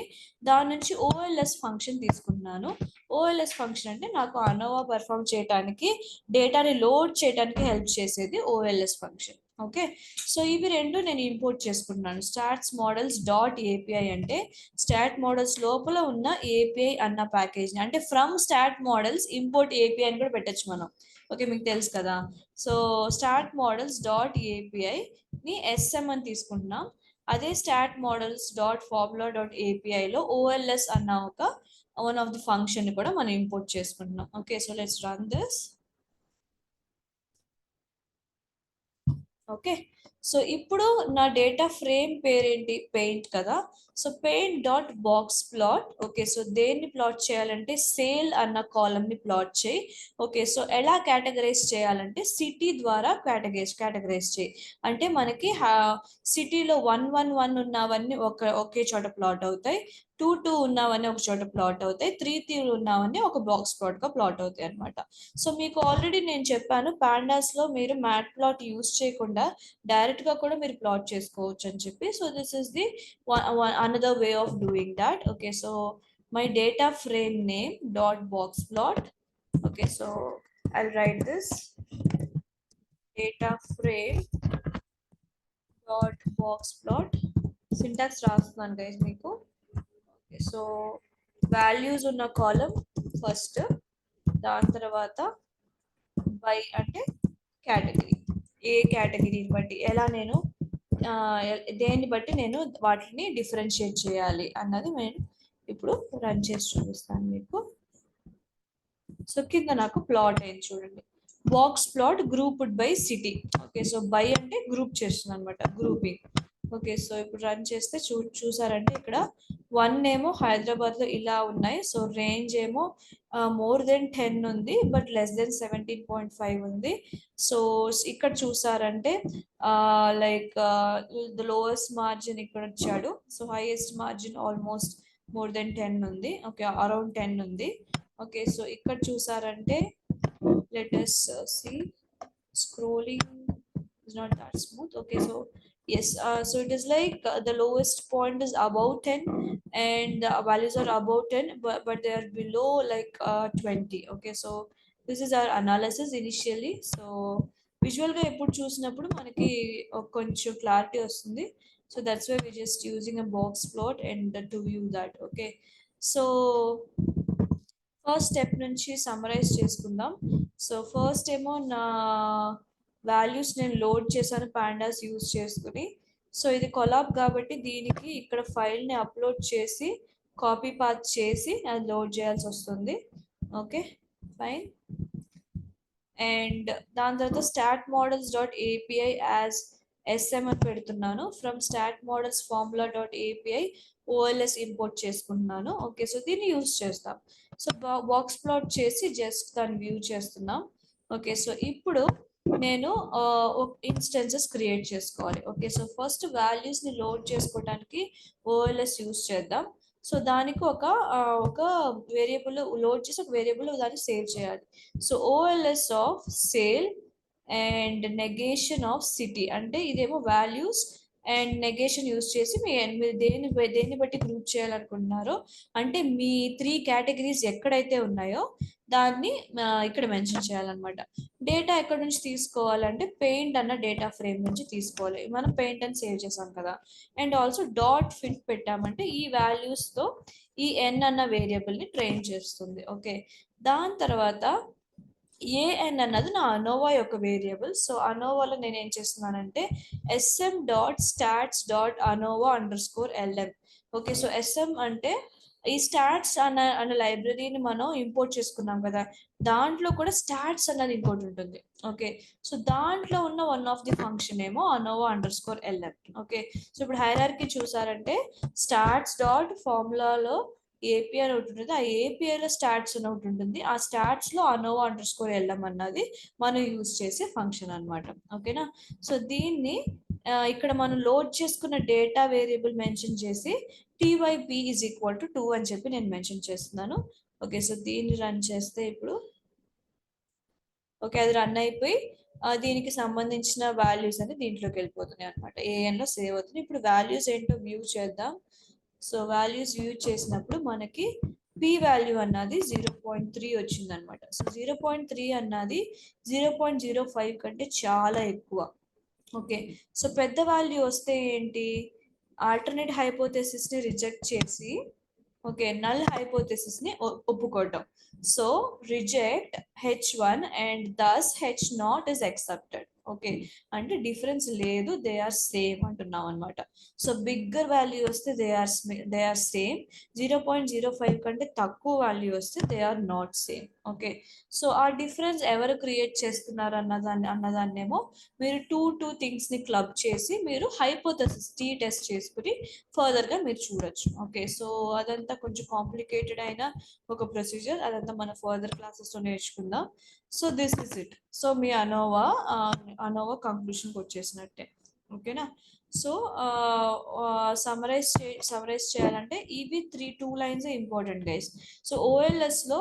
దాని నుంచి ఓఎల్ఎస్ ఫంక్షన్ తీసుకుంటున్నాను. ఓఎల్ఎస్ ఫంక్షన్ అంటే నాకు అనోవా పర్ఫామ్ చేయడానికి, డేటాని లోడ్ చేయడానికి హెల్ప్ చేసేది ఓఎల్ఎస్ ఫంక్షన్. ఓకే, సో ఇవి రెండు నేను ఇంపోర్ట్ చేసుకుంటున్నాను. స్టాట్స్ మోడల్స్ డాట్ ఏపీఐ అంటే స్టాట్ మోడల్స్ లోపల ఉన్న ఏపీఐ అన్న ప్యాకేజ్, అంటే from stat models import API అని కూడా పెట్టచ్చు మనం. ఓకే, మీకు తెలుసు కదా. సో స్టాట్ మోడల్స్ డాట్ ఏపీఐని ఎస్ఎం అని తీసుకుంటున్నాం. అదే stat models dot formula dot ఏపీఐలో ఓఎల్ఎస్ అన్న ఒక వన్ ఆఫ్ ది ఫంక్షన్ కూడా మనం ఇంపోర్ట్ చేసుకుంటున్నాం. Okay, so let's run this. Okay, so ఇప్పుడు నా డేటా ఫ్రేమ్ పేరేంటి, పెయింట్ కదా. So paint dot box plot. Okay, so దేన్ని ప్లాట్ చేయాలంటే సేల్ అన్న కాలమ్ ని ప్లాట్ చేయి. ఓకే, సో ఎలా కేటగరైజ్ చేయాలంటే సిటీ ద్వారా కేటగరైజ్ చేయి. అంటే మనకి సిటీలో 111 ఉన్నవన్నీ ఒకే చోట ప్లాట్ అవుతాయి, 22 ఉన్నవన్నీ ఒక చోట ప్లాట్ అవుతాయి, 33 ఉన్నవన్నీ ఒక బాక్స్ ప్లాట్ గా ప్లాట్ అవుతాయి అనమాట. సో మీకు ఆల్రెడీ నేను చెప్పాను, పాండాస్ లో మీరు మ్యాట్ ప్లాట్ యూస్ చేయకుండా డైరెక్ట్ గా కూడా మీరు ప్లాట్ చేసుకోవచ్చు అని చెప్పి. So this is the another way of doing that. Okay, so my data frame name dot box plot. Okay, so I'll write this data frame dot box plot. Syntax రాస్తున్నాను guys మీకు. So values ఉన్న కాలం first, దాని తర్వాత by అంటే category, ఏ కేటగిరీని బట్టి ఎలా నేను దేన్ని బట్టి నేను వాటిని డిఫరెన్షియేట్ చేయాలి అన్నది నేను ఇప్పుడు రన్ చేసి చూపిస్తాను మీకు. సో కింద నాకు ప్లాట్ అయింది చూడండి, box plot grouped by city. Okay, so by అంటే గ్రూప్ చేస్తుంది అనమాట, గ్రూపింగ్. ఓకే, సో ఇప్పుడు రన్ చేస్తే చూసారంటే ఇక్కడ 1 ఏమో హైదరాబాద్ లో ఇలా ఉన్నాయి. సో రేంజ్ ఏమో మోర్ దెన్ 10 ఉంది, బట్ లెస్ దెన్ 17.5 ఉంది. సో ఇక్కడ చూసారంటే లైక్ ద లోయెస్ట్ మార్జిన్ ఇక్కడ వచ్చాడు. So highest margin almost more than 10 ఉంది. ఓకే, అరౌండ్ 10 ఉంది. ఓకే, సో ఇక్కడ చూసారంటే let us see, scrolling is not that smooth. Okay, so yes, so it is like the lowest point is above 10 and the values are above 10, but they are below like 20. Okay, so this is our analysis initially. So visual గా ఎప్పుడు చూసినప్పుడు మనకి కొంచెం clarity వస్తుంది. So that's why we're just using a box plot and to view that. Okay, so first step నుంచి summarise చేసుకుందాం. So first ఏమో నా వాల్యూస్ నేను లోడ్ చేశాను పాండాస్ యూజ్ చేసుకుని. సో ఇది కొలాబ్ కాబట్టి దీనికి ఇక్కడ ఫైల్ని అప్లోడ్ చేసి కాపీ పాత్ చేసి అది లోడ్ చేయాల్సి వస్తుంది. Okay fine. అండ్ దాని తర్వాత stat models dot API as SM అని పెడుతున్నాను. From stat models formula dot API OLS import చేసుకుంటున్నాను. ఓకే, సో దీన్ని యూజ్ చేస్తాం. సో బాక్స్ ప్లాట్ చేసి జస్ట్ దాన్ని వ్యూ చేస్తున్నాం. ఓకే, సో ఇప్పుడు నేను ఇన్స్టెన్సెస్ క్రియేట్ చేసుకోవాలి. ఓకే, సో ఫస్ట్ వాల్యూస్ని లోడ్ చేసుకోవడానికి ఓఎల్ఎస్ యూజ్ చేద్దాం. సో దానికి ఒక వేరియబుల్ లోడ్ చేసి ఒక వేరియబుల్ దాన్ని సేవ్ చేయాలి. So ఓఎల్ఎస్ of sale and negation of city అంటే ఇదేమో వాల్యూస్ అండ్ నెగేషన్ యూజ్ చేసి మీరు దేన్ని బట్టి గ్రూప్ చేయాలనుకుంటున్నారో, అంటే మీ 3 కేటగిరీస్ ఎక్కడైతే ఉన్నాయో దాన్ని ఇక్కడ మెన్షన్ చేయాలన్నమాట. డేటా ఎక్కడ నుంచి తీసుకోవాలంటే పెయింట్ అన్న డేటా ఫ్రేమ్ నుంచి తీసుకోవాలి. మనం పెయింట్ అని సేవ్ చేసాం కదా. అండ్ ఆల్సో డాట్ ఫిట్ పెట్టామంటే ఈ వాల్యూస్ తో ఈ ఎన్ అన్న వేరియబుల్ ని ట్రైన్ చేస్తుంది. ఓకే, దాని తర్వాత ఏఎన్ అన్నది నా అనోవా యొక్క వేరియబుల్. సో అనోవాలో నేను ఏం చేస్తున్నానంటే SM dot stats dot ANOVA under score LM. Okay, so SM అంటే ఈ స్టాట్స్ అన్న లైబ్రరీని మనం ఇంపోర్ట్ చేసుకున్నాం కదా, దాంట్లో కూడా స్టాట్స్ అన్నది ఇంకోటి ఉంటుంది. ఓకే, సో దాంట్లో ఉన్న వన్ ఆఫ్ ది ఫంక్షన్ ఏమో ANOVA under score LM. Okay, so ఇప్పుడు హైరార్కీ చూసారంటే స్టాట్స్ డాట్ ఫార్ములాలో ఏపీఐ అని ఒకటి ఉంటుంది, ఆ ఏపీఐలో స్టాట్స్ అని ఒకటి ఉంటుంది, ఆ స్టాట్స్ లో అనోవా అండర్ స్కోర్ ఎల్ఎం అన్నది మనం యూజ్ చేసే ఫంక్షన్ అనమాట. ఓకేనా, సో దీన్ని ఇక్కడ మనం లోడ్ చేసుకున్న డేటా వేరియబుల్ మెన్షన్ చేసి టీవైపీ ఈజ్ ఈక్వల్ టు 2 అని చెప్పి నేను మెన్షన్ చేస్తున్నాను. ఓకే, సో దీన్ని రన్ చేస్తే ఇప్పుడు ఓకే అది రన్ అయిపోయి దీనికి సంబంధించిన వాల్యూస్ అని దీంట్లోకి వెళ్ళిపోతున్నాయి అనమాట, ఏఎన్లో సేవ్ అవుతుంది. ఇప్పుడు వాల్యూస్ ఏంటో వ్యూ చేద్దాం. సో వాల్యూస్ వ్యూ చేసినప్పుడు మనకి పి వాల్యూ అన్నది 0.3 వచ్చింది అనమాట. సో 0.3 అన్నది 0.05 కంటే చాలా ఎక్కువ. ఓకే, సో పెద్ద వాల్యూ వస్తే ఏంటి, ఆల్టర్నేట్ హైపోథెసిస్ ని రిజెక్ట్ చేసి ఓకే నల్ హైపోథెసిస్ ని ఒప్పుకోవటం. So reject H1 and thus H0 is accepted. Okay, అంటే డిఫరెన్స్ లేదు, దే ఆర్ సేమ్ అంటున్నాం అనమాట. సో బిగ్గర్ వాల్యూ వస్తే దే ఆర్ సేమ్, 0.05 కంటే తక్కువ వాల్యూ వస్తే they are not same. Okay, so ఆ డిఫరెన్స్ ఎవరు క్రియేట్ చేస్తున్నారు అన్నదాన్నేమో మీరు టూ థింగ్స్ ని క్లబ్ చేసి మీరు హైపోథెసిస్ టీ టెస్ట్ చేసుకుని ఫర్దర్ గా మీరు చూడొచ్చు. ఓకే, సో అదంతా కొంచెం కాంప్లికేటెడ్ అయిన ఒక ప్రొసీజర్, అదంతా మన ఫర్దర్ క్లాసెస్ లో నేర్చుకుందాం. So this is it. So మీ అనోవా కంక్లూషన్కి వచ్చేసినట్టే. ఓకేనా, సో సమరైజ్ చేయాలంటే ఇవి 2 lines important guys. So OLS లో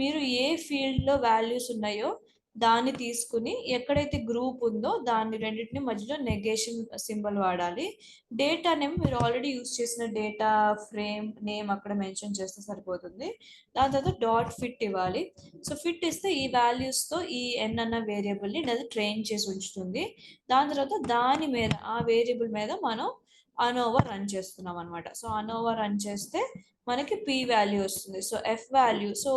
మీరు ఏ ఫీల్డ్ లో వాల్యూస్ ఉన్నాయో దాన్ని తీసుకుని ఎక్కడైతే గ్రూప్ ఉందో దాన్ని రెండింటిని మధ్యలో నెగేషన్ సింబల్ వాడాలి. డేటానేమో మీరు ఆల్రెడీ యూజ్ చేసిన డేటా ఫ్రేమ్ నేమ్ అక్కడ మెన్షన్ చేస్తే సరిపోతుంది. దాని తర్వాత డాట్ ఫిట్ ఇవ్వాలి. సో ఫిట్ ఇస్తే ఈ వాల్యూస్ తో ఈ ఎన్ అన్న వేరియబుల్ ని అది ట్రైన్ చేసి ఉంచుతుంది. దాని తర్వాత దాని మీద ఆ వేరియబుల్ మీద మనం అనోవా రన్ చేస్తున్నాం అనమాట. సో అనోవా రన్ చేస్తే మనకి పీ వాల్యూ వస్తుంది. సో ఎఫ్ వాల్యూ, సో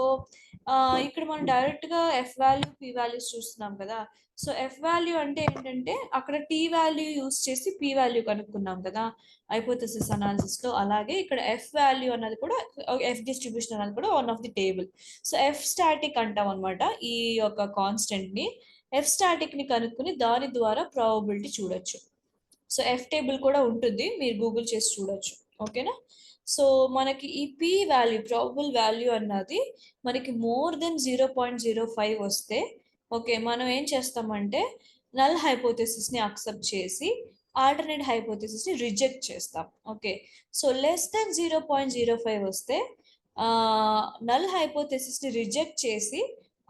ఇక్కడ మనం డైరెక్ట్గా ఎఫ్ వాల్యూ పీ వాల్యూస్ చూస్తున్నాం కదా. సో ఎఫ్ వాల్యూ అంటే ఏంటంటే అక్కడ టీ వాల్యూ యూస్ చేసి పీ వాల్యూ కనుక్కున్నాం కదా హైపోథెసిస్ అనాలిసిస్ లో. అలాగే ఇక్కడ ఎఫ్ వాల్యూ అన్నది కూడా, ఎఫ్ డిస్ట్రిబ్యూషన్ అన్నది కూడా one of the table. So F static అంటాం అనమాట ఈ యొక్క కాన్స్టెంట్ ని. ఎఫ్ స్టాటిక్ ని కనుక్కుని దాని ద్వారా ప్రాబబిలిటీ చూడొచ్చు. సో ఎఫ్ టేబుల్ కూడా ఉంటుంది, మీరు గూగుల్ చేసి చూడొచ్చు. ఓకేనా. సో మనకి ఈ పీ వాల్యూ, ప్రాబబుల్ వాల్యూ అన్నది మనకి మోర్ దెన్ 0.05 వస్తే ఓకే మనం ఏం చేస్తామంటే నల్ హైపోథెసిస్ ని అక్సెప్ట్ చేసి ఆల్టర్నేట్ హైపోథెసిస్ ని రిజెక్ట్ చేస్తాం. ఓకే. సో లెస్ దెన్ 0.05 వస్తే నల్ హైపోథెసిస్ ని రిజెక్ట్ చేసి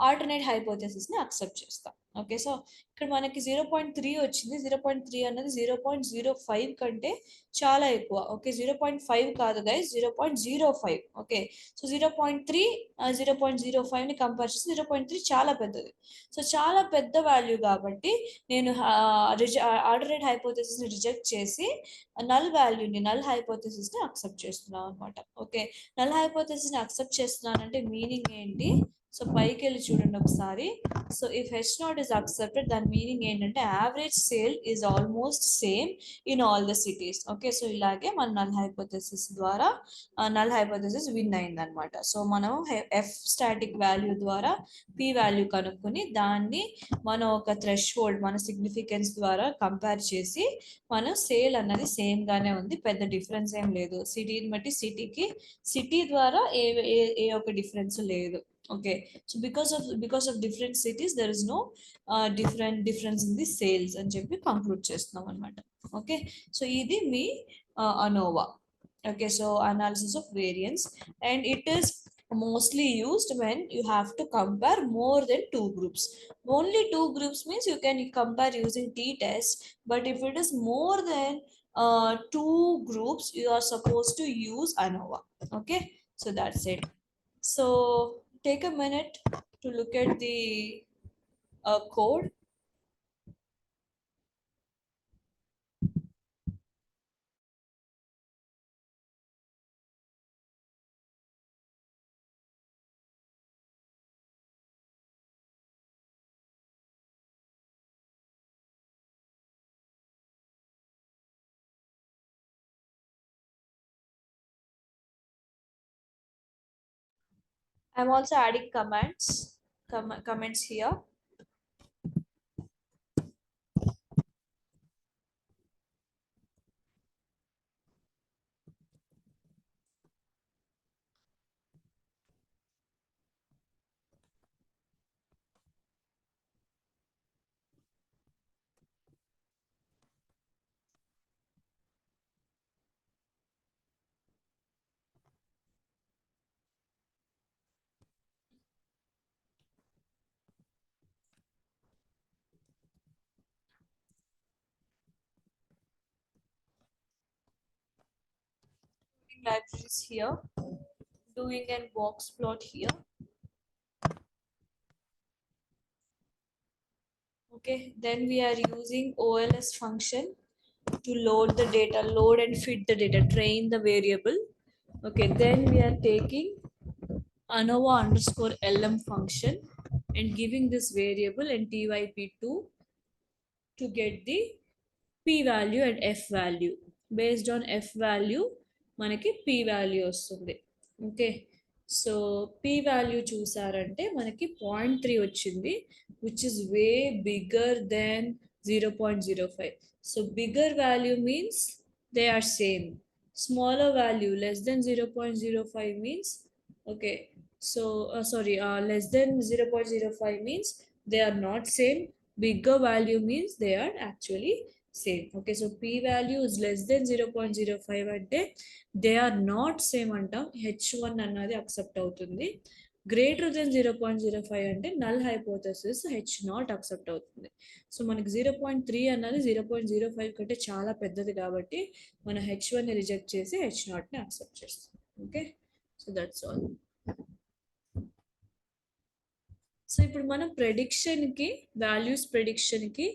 ఆల్టర్నేట్ హైపోథెసిస్ ని అక్సెప్ట్ చేస్తాం. ఓకే. సో ఇక్కడ మనకి 0.3 వచ్చింది. 0.3 అన్నది 0.05 కంటే చాలా ఎక్కువ. ఓకే. 0.5 కాదు గైస్, 0.05. ఓకే. సో 0.3 0.05 ని కంపేర్ చేసి 0.3 చాలా పెద్దది. సో చాలా పెద్ద వాల్యూ కాబట్టి నేను ఆల్టర్నేట్ హైపోథెసిస్ ని రిజెక్ట్ చేసి నల్ వాల్యూని, నల్ హైపోథెసిస్ ని అక్సెప్ట్ చేస్తున్నాను అనమాట. ఓకే. నల్ హైపోథెసిస్ ని అక్సెప్ట్ చేస్తున్నానంటే మీనింగ్ ఏంటి? సో పైకి వెళ్ళి చూడండి ఒకసారి. So if H not is accepted దాని మీనింగ్ ఏంటంటే average sale is almost same in all the cities. Okay. So ఇలాగే మన నల్ హైపోథెసిస్ ద్వారా నల్ హైపోథెసిస్ విన్ అయింది అనమాట. సో మనం ఎఫ్ స్టాటిక్ వాల్యూ ద్వారా పి వాల్యూ కనుక్కొని దాన్ని మనం ఒక థ్రెష్ హోల్డ్, మన సిగ్నిఫికెన్స్ ద్వారా కంపేర్ చేసి మనం సేల్ అన్నది సేమ్ గానే ఉంది, పెద్ద డిఫరెన్స్ ఏం లేదు. సిటీని బట్టి సిటీ ద్వారా ఏ ఒక డిఫరెన్స్ లేదు. Okay. So because of different cities there is no difference in the sales అని చెప్పి కంక్లూడ్ చేస్తున్నాం అనమాట. ఓకే. సో ఇది మీ ANOVA. Okay. So analysis of variance, and it is mostly used when you have to compare more than two groups. Only two groups means you can compare using t-test, but if it is more than two groups you are supposed to use ANOVA. Okay. So that's it. So take a minute to look at the code. I'm also adding comments here. Libraries here, doing a box plot here. Okay, then we are using OLS function to load the data, load and fit the data, train the variable. Okay, then we are taking ANOVA underscore LM function and giving this variable and TYP2 to get the P value and F value. Based on F value, మనకి P value వస్తుంది. Okay. So P value చూసారంటే మనకి 0.3 వచ్చింది, which is way bigger than 0.05. So bigger value means they are same. Smaller value less than 0.05 means, okay, so less than 0.05 means they are not same. Bigger value means they are actually same. Okay. So p value is less than 0.05 అంటే they are not same అంటాం, h1 అన్నది accept అవుతుంది. Greater than 0.05 అంటే null hypothesis H not accept అవుతుంది. So మనకి 0.3 అన్నది 0.05 కంటే చాలా పెద్దది కాబట్టి మనం h1 ని రిజెక్ట్ చేసి h నాట్ ని అక్సెప్ట్ చేస్తాం. Okay. So that's all. So ఇప్పుడు మనం ప్రెడిక్షన్కి, వాల్యూస్ ప్రెడిక్షన్కి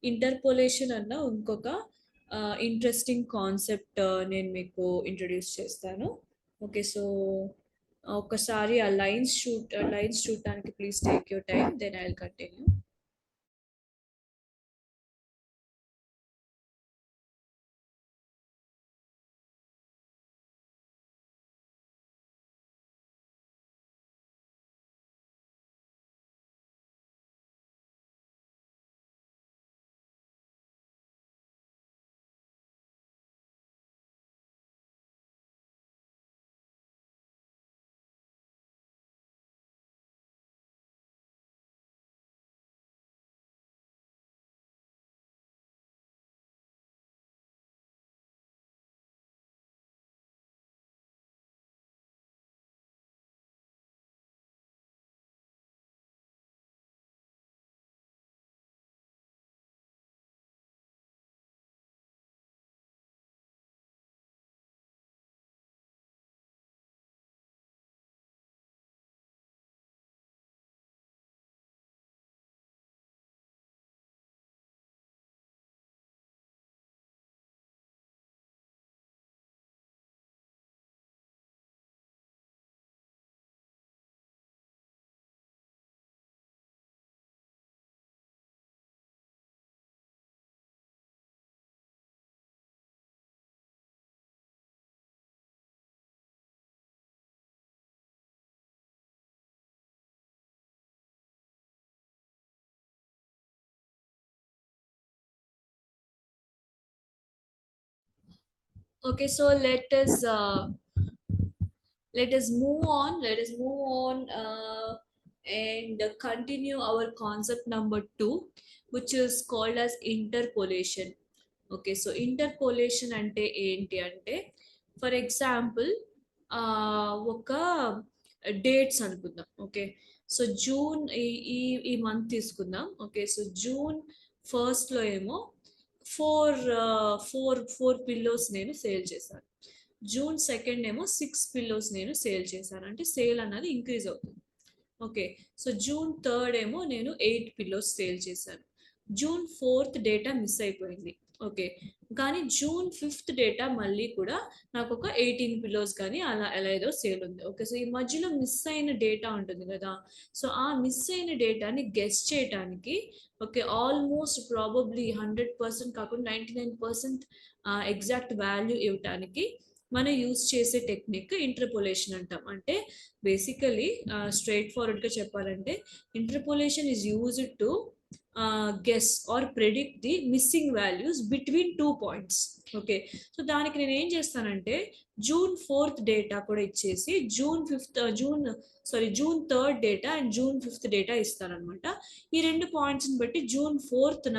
ఇంటర్పోలేషన్ అన్న ఇంకొక ఇంట్రెస్టింగ్ కాన్సెప్ట్ నేను మీకు ఇంట్రడ్యూస్ చేస్తాను. ఓకే, సో ఒకసారి ఆ లైన్స్ చూడటానికి please take your time, then I will continue. Okay, so let us move on and continue our concept number 2, which is called as interpolation. Okay, so interpolation అంటే ఏంటి అంటే, for example ఒక dates అనుకుందాం. Okay, so June ఈ ఈ ఈ month తీసుకుందాం. Okay, so June ఫస్ట్లో ఏమో ఫోర్ ఫోర్ ఫోర్ పిల్లోస్ నేను సేల్ చేశాను. జూన్ సెకండ్ ఏమో 6 పిల్లోస్ నేను సేల్ చేశాను. అంటే సేల్ అన్నది ఇంక్రీజ్ అవుతుంది. ఓకే, సో జూన్ థర్డ్ ఏమో నేను 8 పిల్లోస్ సేల్ చేశాను. జూన్ ఫోర్త్ డేటా మిస్ అయిపోయింది. ఓకే, కానీ జూన్ ఫిఫ్త్ డేటా మళ్ళీ కూడా నాకు ఒక 18 పిల్లోస్ కానీ అలా ఎలా ఏదో సేల్ ఉంది. ఓకే, సో ఈ మధ్యలో మిస్ అయిన డేటా ఉంటుంది కదా, సో ఆ మిస్ అయిన డేటాని గెస్ చేయడానికి, ఓకే, ఆల్మోస్ట్ ప్రాబబ్లీ 100% కాకుండా 99% ఎగ్జాక్ట్ వాల్యూ ఇవ్వటానికి మనం యూజ్ చేసే టెక్నిక్ ఇంటర్పోలేషన్ అంటాం. అంటే బేసికలీ స్ట్రైట్ ఫార్వర్డ్గా చెప్పాలంటే, interpolation is used to guess or predict the missing values between 2 points. Okay, so దానికి నేను ఏం చేస్తానంటే, జూన్ ఫోర్త్ డేటా కూడా ఇచ్చేసి June third data and June fifth data ఇస్తానమాట. ఈ రెండు పాయింట్స్ని బట్టి జూన్ ఫోర్త్న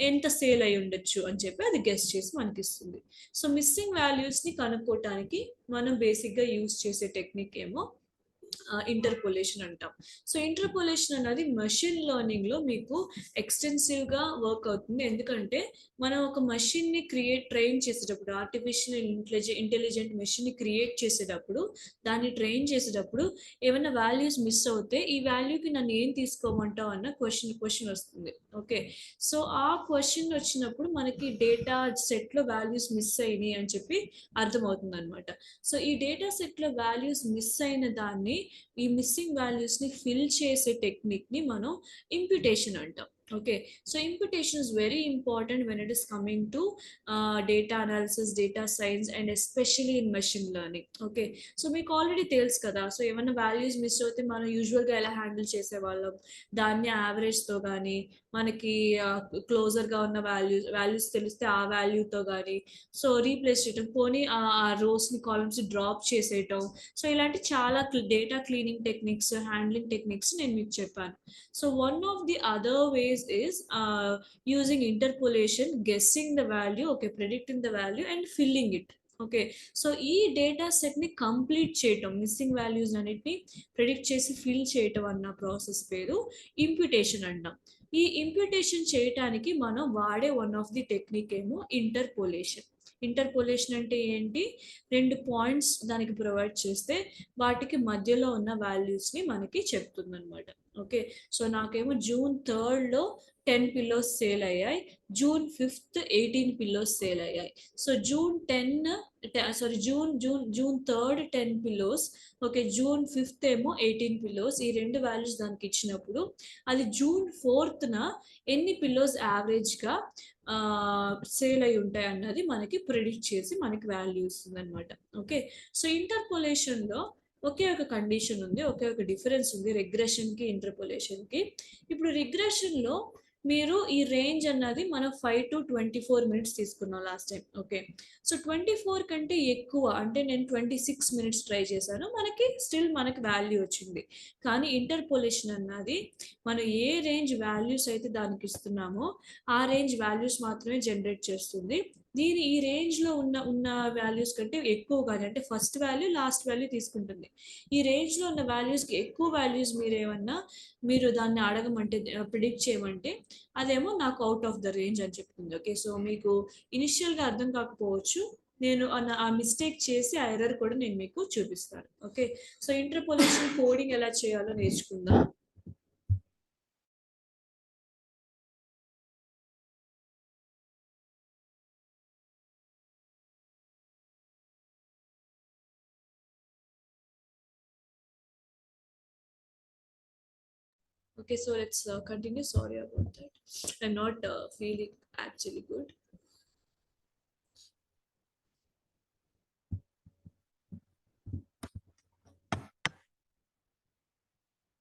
ఎంత సేల్ అయి ఉండొచ్చు అని చెప్పి అది గెస్ చేసి మనకి ఇస్తుంది. సో మిస్సింగ్ వాల్యూస్ని కనుక్కోవటానికి మనం బేసిక్గా యూజ్ చేసే టెక్నిక్ ఏమో ఇంటర్పోలేషన్ అంటాం. సో ఇంటర్పోలేషన్ అనేది మెషిన్ లెర్నింగ్ లో మీకు ఎక్స్టెన్సివ్ గా వర్క్ అవుతుంది. ఎందుకంటే మనం ఒక మెషిన్ ని ట్రైన్ చేసేటప్పుడు, ఆర్టిఫిషియల్ ఇంటెలిజెంట్ మెషిన్ ని క్రియేట్ చేసేటప్పుడు, దాన్ని ట్రైన్ చేసేటప్పుడు ఏమైనా వాల్యూస్ మిస్ అవుతే ఈ వాల్యూకి నన్ను ఏం తీసుకోమంటావు అన్న క్వశ్చన్ వస్తుంది. ఓకే, సో ఆ క్వశ్చన్ వచ్చినప్పుడు మనకి డేటా సెట్ లో వాల్యూస్ మిస్ అయినాయి అని చెప్పి అర్థమవుతుంది అనమాట. సో ఈ డేటా సెట్ లో వాల్యూస్ మిస్ అయిన దాన్ని, ఈ మిస్సింగ్ వాల్యూస్ ని ఫిల్ చేసే టెక్నిక్ ని మనం ఇంప్యూటేషన్ అంటాం. Okay, so imputation is very important when it is coming to data analysis, data science and especially in machine learning. Okay, so మీకు ఆల్రెడీ తెలుసు కదా, సో ఏమైనా వాల్యూస్ మిస్ అవుతే మనం యూజువల్గా ఎలా హ్యాండిల్ చేసేవాళ్ళం, దాన్ని యావరేజ్తో కానీ, మనకి క్లోజర్గా ఉన్న వాల్యూస్ తెలిస్తే ఆ వాల్యూతో కానీ సో రీప్లేస్ చేయటం, పోనీ ఆ రోస్ని కాలమ్స్ డ్రాప్ చేసేయటం. సో ఇలాంటి చాలా data cleaning techniques, handling techniques నేను మీకు చెప్పాను. So one of the other ways is using interpolation, guessing the value, okay, predicting the value and filling it. Okay, so ఈ data సెట్ని కంప్లీట్ చేయటం, missing values అన్నిటిని predict చేసి fill చేయటం అన్న ప్రాసెస్ పేరు ఇంప్యూటేషన్ అంటాం. ఈ ఇంప్యూటేషన్ చేయటానికి మనం వాడే వన్ ఆఫ్ ది టెక్నిక్ ఏమో ఇంటర్పోలేషన్. ఇంటర్పోలేషన్ అంటే ఏంటి, రెండు పాయింట్స్ దానికి ప్రొవైడ్ చేస్తే వాటికి మధ్యలో ఉన్న వాల్యూస్ని మనకి చెప్తుంది అనమాట. ఓకే, సో నాకేమో June 3 10 పిల్లోస్ సేల్ అయ్యాయి, June 5 18 పిల్లోస్ సేల్ అయ్యాయి. So June 3 10 pillows, okay, June 5 ఏమో 18 పిల్లోస్, ఈ రెండు వాల్యూస్ దానికి ఇచ్చినప్పుడు అది June 4న ఎన్ని పిల్లోస్ యావరేజ్గా సేల్ అయి ఉంటాయి అన్నది మనకి ప్రిడిక్ట్ చేసి మనకి వాల్యూ ఇస్తుంది అనమాట. ఓకే, సో ఇంటర్పోలేషన్లో ఒకే ఒక కండిషన్ ఉంది, ఒకే ఒక డిఫరెన్స్ ఉంది రిగ్రెషన్కి ఇంటర్పోలేషన్కి. ఇప్పుడు రిగ్రెషన్లో మీరు ఈ రేంజ్ అన్నది మనం 5 to 24 minutes తీసుకున్నాం లాస్ట్ టైం. ఓకే, సో 24 కంటే ఎక్కువ అంటే నేను 26 minutes ట్రై చేశాను, మనకి వాల్యూ వచ్చింది. కానీ ఇంటర్పోలేషన్ అన్నది మనం ఏ రేంజ్ వాల్యూస్ అయితే దానికి ఇస్తున్నామో ఆ రేంజ్ వాల్యూస్ మాత్రమే జనరేట్ చేస్తుంది. ఈ రేంజ్లో ఉన్న వాల్యూస్ కంటే ఎక్కువగానే, అంటే ఫస్ట్ వాల్యూ లాస్ట్ వాల్యూ తీసుకుంటుంది. ఈ రేంజ్లో ఉన్న వాల్యూస్కి ఎక్కువ వాల్యూస్ మీరు దాన్ని అడగమంటే, ప్రిడిక్ట్ చేయమంటే అదేమో నాకు అవుట్ ఆఫ్ ద రేంజ్ అని చెప్తుంది. ఓకే, సో మీకు ఇనిషియల్గా అర్థం కాకపోవచ్చు, నేను ఆ మిస్టేక్ చేసి ఆ ఎర్రర్ కూడా నేను మీకు చూపిస్తాను. ఓకే, సో ఇంటర్పోలేషన్ కోడింగ్ ఎలా చేయాలో నేర్చుకుందాం. Okay, so let's continue. Sorry about that. I'm not feeling actually good.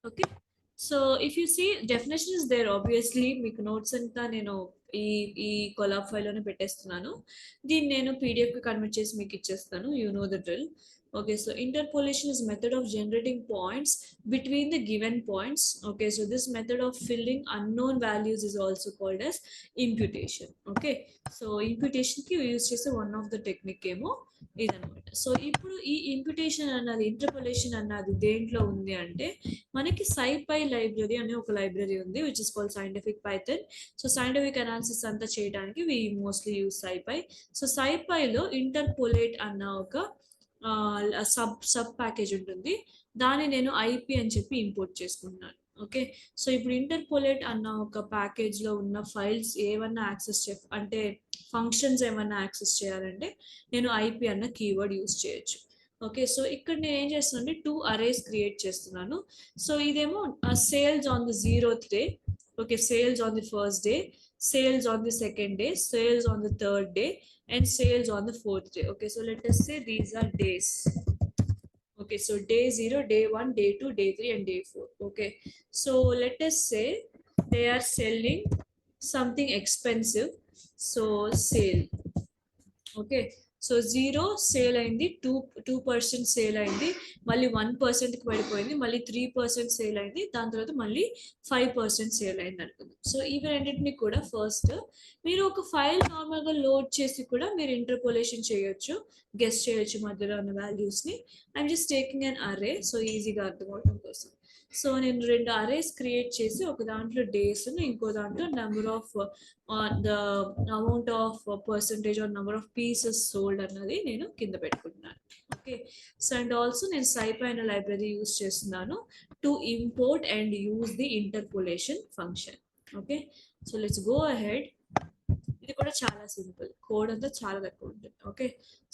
Okay, so if you see definition is there obviously, మీకు నోట్స్ అంతా నేను ఈ ఈ కొలాబ్ ఫైల్లోనే పెట్టేస్తున్నాను. దీన్ని నేను పీడిఎఫ్కి కన్వర్ట్ చేసి మీకు ఇచ్చేస్తాను. You know the drill. Okay, so interpolation is method of generating points between the given points. Okay, so this method of filling unknown values is also called as imputation. Okay, so imputation ki use chese one of the technique emo ఇదనమాట. So ఇప్పుడు ఈ imputation అన్నది, interpolation అన్నది దేంట్లో ఉంది అంటే మనకి SciPy library అనే ఒక లైబ్రరీ ఉంది, which is called scientific Python. So scientific analysis అంతా చేయడానికి we mostly use SciPy. So SciPyలో ఇంటర్పోలేట్ అన్న ఒక సబ్ ప్యాకేజ్ ఉంటుంది, దాన్ని నేను ఐపీ అని చెప్పి ఇంపోర్ట్ చేసుకుంటున్నాను. ఓకే, సో ఇప్పుడు ఇంటర్పోలేట్ అన్న ఒక ప్యాకేజ్లో ఉన్న ఫైల్స్ ఏమన్నా యాక్సెస్ అంటే ఫంక్షన్స్ ఏమన్నా యాక్సెస్ చేయాలంటే నేను ఐపీ అన్న కీవర్డ్ యూజ్ చేయొచ్చు. ఓకే, సో ఇక్కడ నేను ఏం చేస్తున్నాను, 2 అరేస్ క్రియేట్ చేస్తున్నాను. సో ఇదేమో sales on the 0th day, okay, sales on the first day, sales on the second day, sales on the third day, and sales on the 4th day. Okay, so let us say these are days. Okay, so day 0, day 1, day 2, day 3, and day 4. Okay, so let us say they are selling something expensive, so sale. Okay, so 0 sale అయింది, 2% sale అయింది, మళ్ళీ 1%కి పడిపోయింది, మళ్ళీ 3% sale అయింది, దాని తర్వాత మళ్ళీ 5% sale అయింది అనుకుందాం. సో ఇవి రెండింటిని కూడా ఫస్ట్ మీరు ఒక ఫైల్ నార్మల్గా లోడ్ చేసి కూడా మీరు ఇంటర్పోలేషన్ చేయొచ్చు, గెస్ చేయొచ్చు మధ్యలో ఉన్న వాల్యూస్ని. ఐఎమ్ జస్ట్ టేకింగ్ అన్ అరే, సో ఈజీగా అర్థం అవడం కోసం. సో నేను 2 అరేస్ క్రియేట్ చేసి ఒక దాంట్లో డేస్, ఇంకో దాంట్లో number of the amount of percentage or number of pieces sold అన్నది నేను కింద పెట్టుకుంటున్నాను. ఓకే, సో అండ్ ఆల్సో నేను SciPy అనే లైబ్రరీ యూజ్ చేస్తున్నాను to import and use the interpolation function. Okay, so let's go ahead. ఇది కూడా చాలా సింపుల్, కోడ్ అంతా చాలా తక్కువ ఉంటుంది. Okay,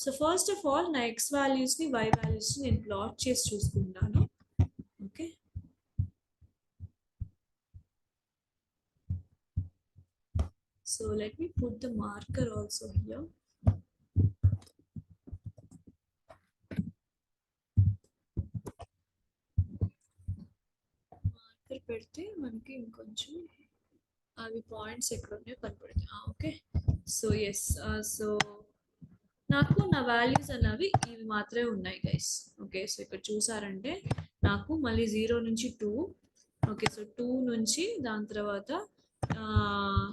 so first of all నా ఎక్స్ వాల్యూస్ని వై వాల్యూస్ని నేను ప్లాట్ చేసి చూసుకుంటాను. Okay, so let me put the marker also here. Marker పెడితే మనకి ఇంకొంచెం అవి పాయింట్స్ ఎక్కడ ఉన్నాయో కనపడతాయి. ఓకే, సో ఎస్, సో నాకు నా వాల్యూస్ అన్నవి ఇవి మాత్రమే ఉన్నాయి గైస్. ఓకే, సో ఇక్కడ చూసారంటే నాకు మళ్ళీ 0 నుంచి 2, ఓకే, సో 2 నుంచి దాని తర్వాత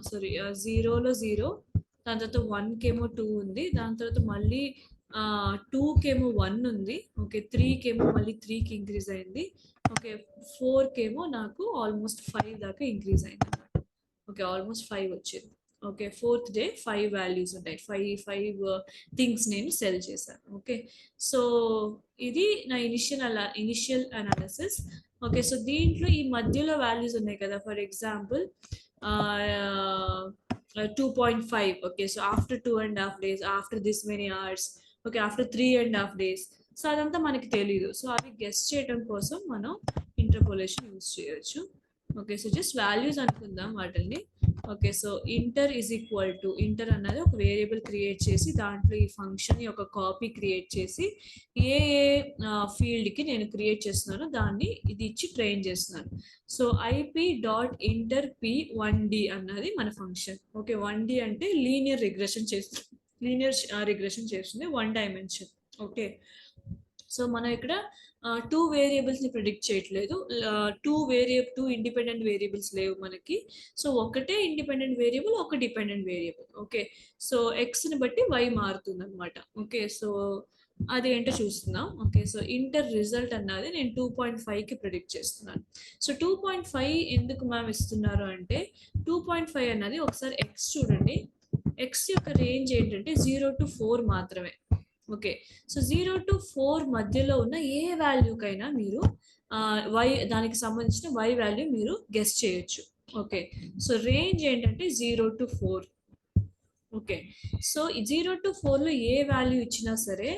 సారీ 0లో 0, దాని తర్వాత 1కేమో 2 ఉంది, దాని తర్వాత మళ్ళీ 2కేమో 1 ఉంది, ఓకే, 3కేమో మళ్ళీ 3కి ఇంక్రీజ్ అయింది, ఓకే, 4కేమో నాకు ఆల్మోస్ట్ 5 దాకా ఇంక్రీజ్ అయింది. ఓకే, ఆల్మోస్ట్ 5 వచ్చింది. ఓకే, 4th డే 5 వాల్యూస్ ఉంటాయి, 5 థింగ్స్ నేను సెల్ చేశాను. ఓకే, సో ఇది నా ఇనిషియల్ అనాలిసిస్. ఓకే, సో దీంట్లో ఈ మధ్యలో వాల్యూస్ ఉన్నాయి కదా, for example 2.5. Okay, so after 2.5 days, after this many hours, okay, after 3.5 days. So అదంతా మనకి తెలియదు. సో అవి గెస్ చేయడం కోసం మనం ఇంటర్పోలేషన్ యూజ్ చేయొచ్చు. ఓకే, సో జస్ట్ వాల్యూస్ అనుకుందాం వాటిని. Okay, so inter is equal to, inter అన్నది ఒక వేరియబుల్ క్రియేట్ చేసి దాంట్లో ఈ ఫంక్షన్ యొక్క కాపీ క్రియేట్ చేసి ఏ ఏ ఫీల్డ్కి నేను క్రియేట్ చేస్తున్నానో దాన్ని ఇది ఇచ్చి ట్రైన్ చేస్తున్నాను. So IP dot inter p1d అన్నది మన ఫంక్షన్. ఓకే, 1d అంటే లీనియర్ రిగ్రెషన్ చేస్తుంది, లీనియర్ రిగ్రెషన్ చేస్తుంది 1 dimension. ఓకే, సో మనం ఇక్కడ 2 వేరియబుల్స్ ని ప్రిడిక్ట్ చేయట్లేదు, 2 ఇండిపెండెంట్ వేరియబుల్స్ లేవు మనకి. సో ఒకటే ఇండిపెండెంట్ వేరియబుల్, ఒక dependent variable. Okay, so X ని బట్టి వై మారుతుంది అనమాట. ఓకే, సో అదేంటో చూస్తున్నాం. ఓకే, సో ఇంటర్ రిజల్ట్ అన్నది నేను 2.5కి ప్రిడిక్ట్ చేస్తున్నాను. సో 2.5 ఎందుకు మ్యామ్ ఇస్తున్నారు అంటే, 2.5 అన్నది ఒకసారి ఎక్స్ చూడండి, ఎక్స్ యొక్క రేంజ్ ఏంటంటే 0 to 4 మాత్రమే. ఓకే, సో 0 to 4 మధ్యలో ఉన్న ఏ వాల్యూకైనా మీరు దానికి సంబంధించిన వై వాల్యూ మీరు గెస్ చేయొచ్చు. ఓకే, సో రేంజ్ ఏంటంటే 0 to 4. ఓకే, సో 0 to 4లో ఏ వాల్యూ ఇచ్చినా సరే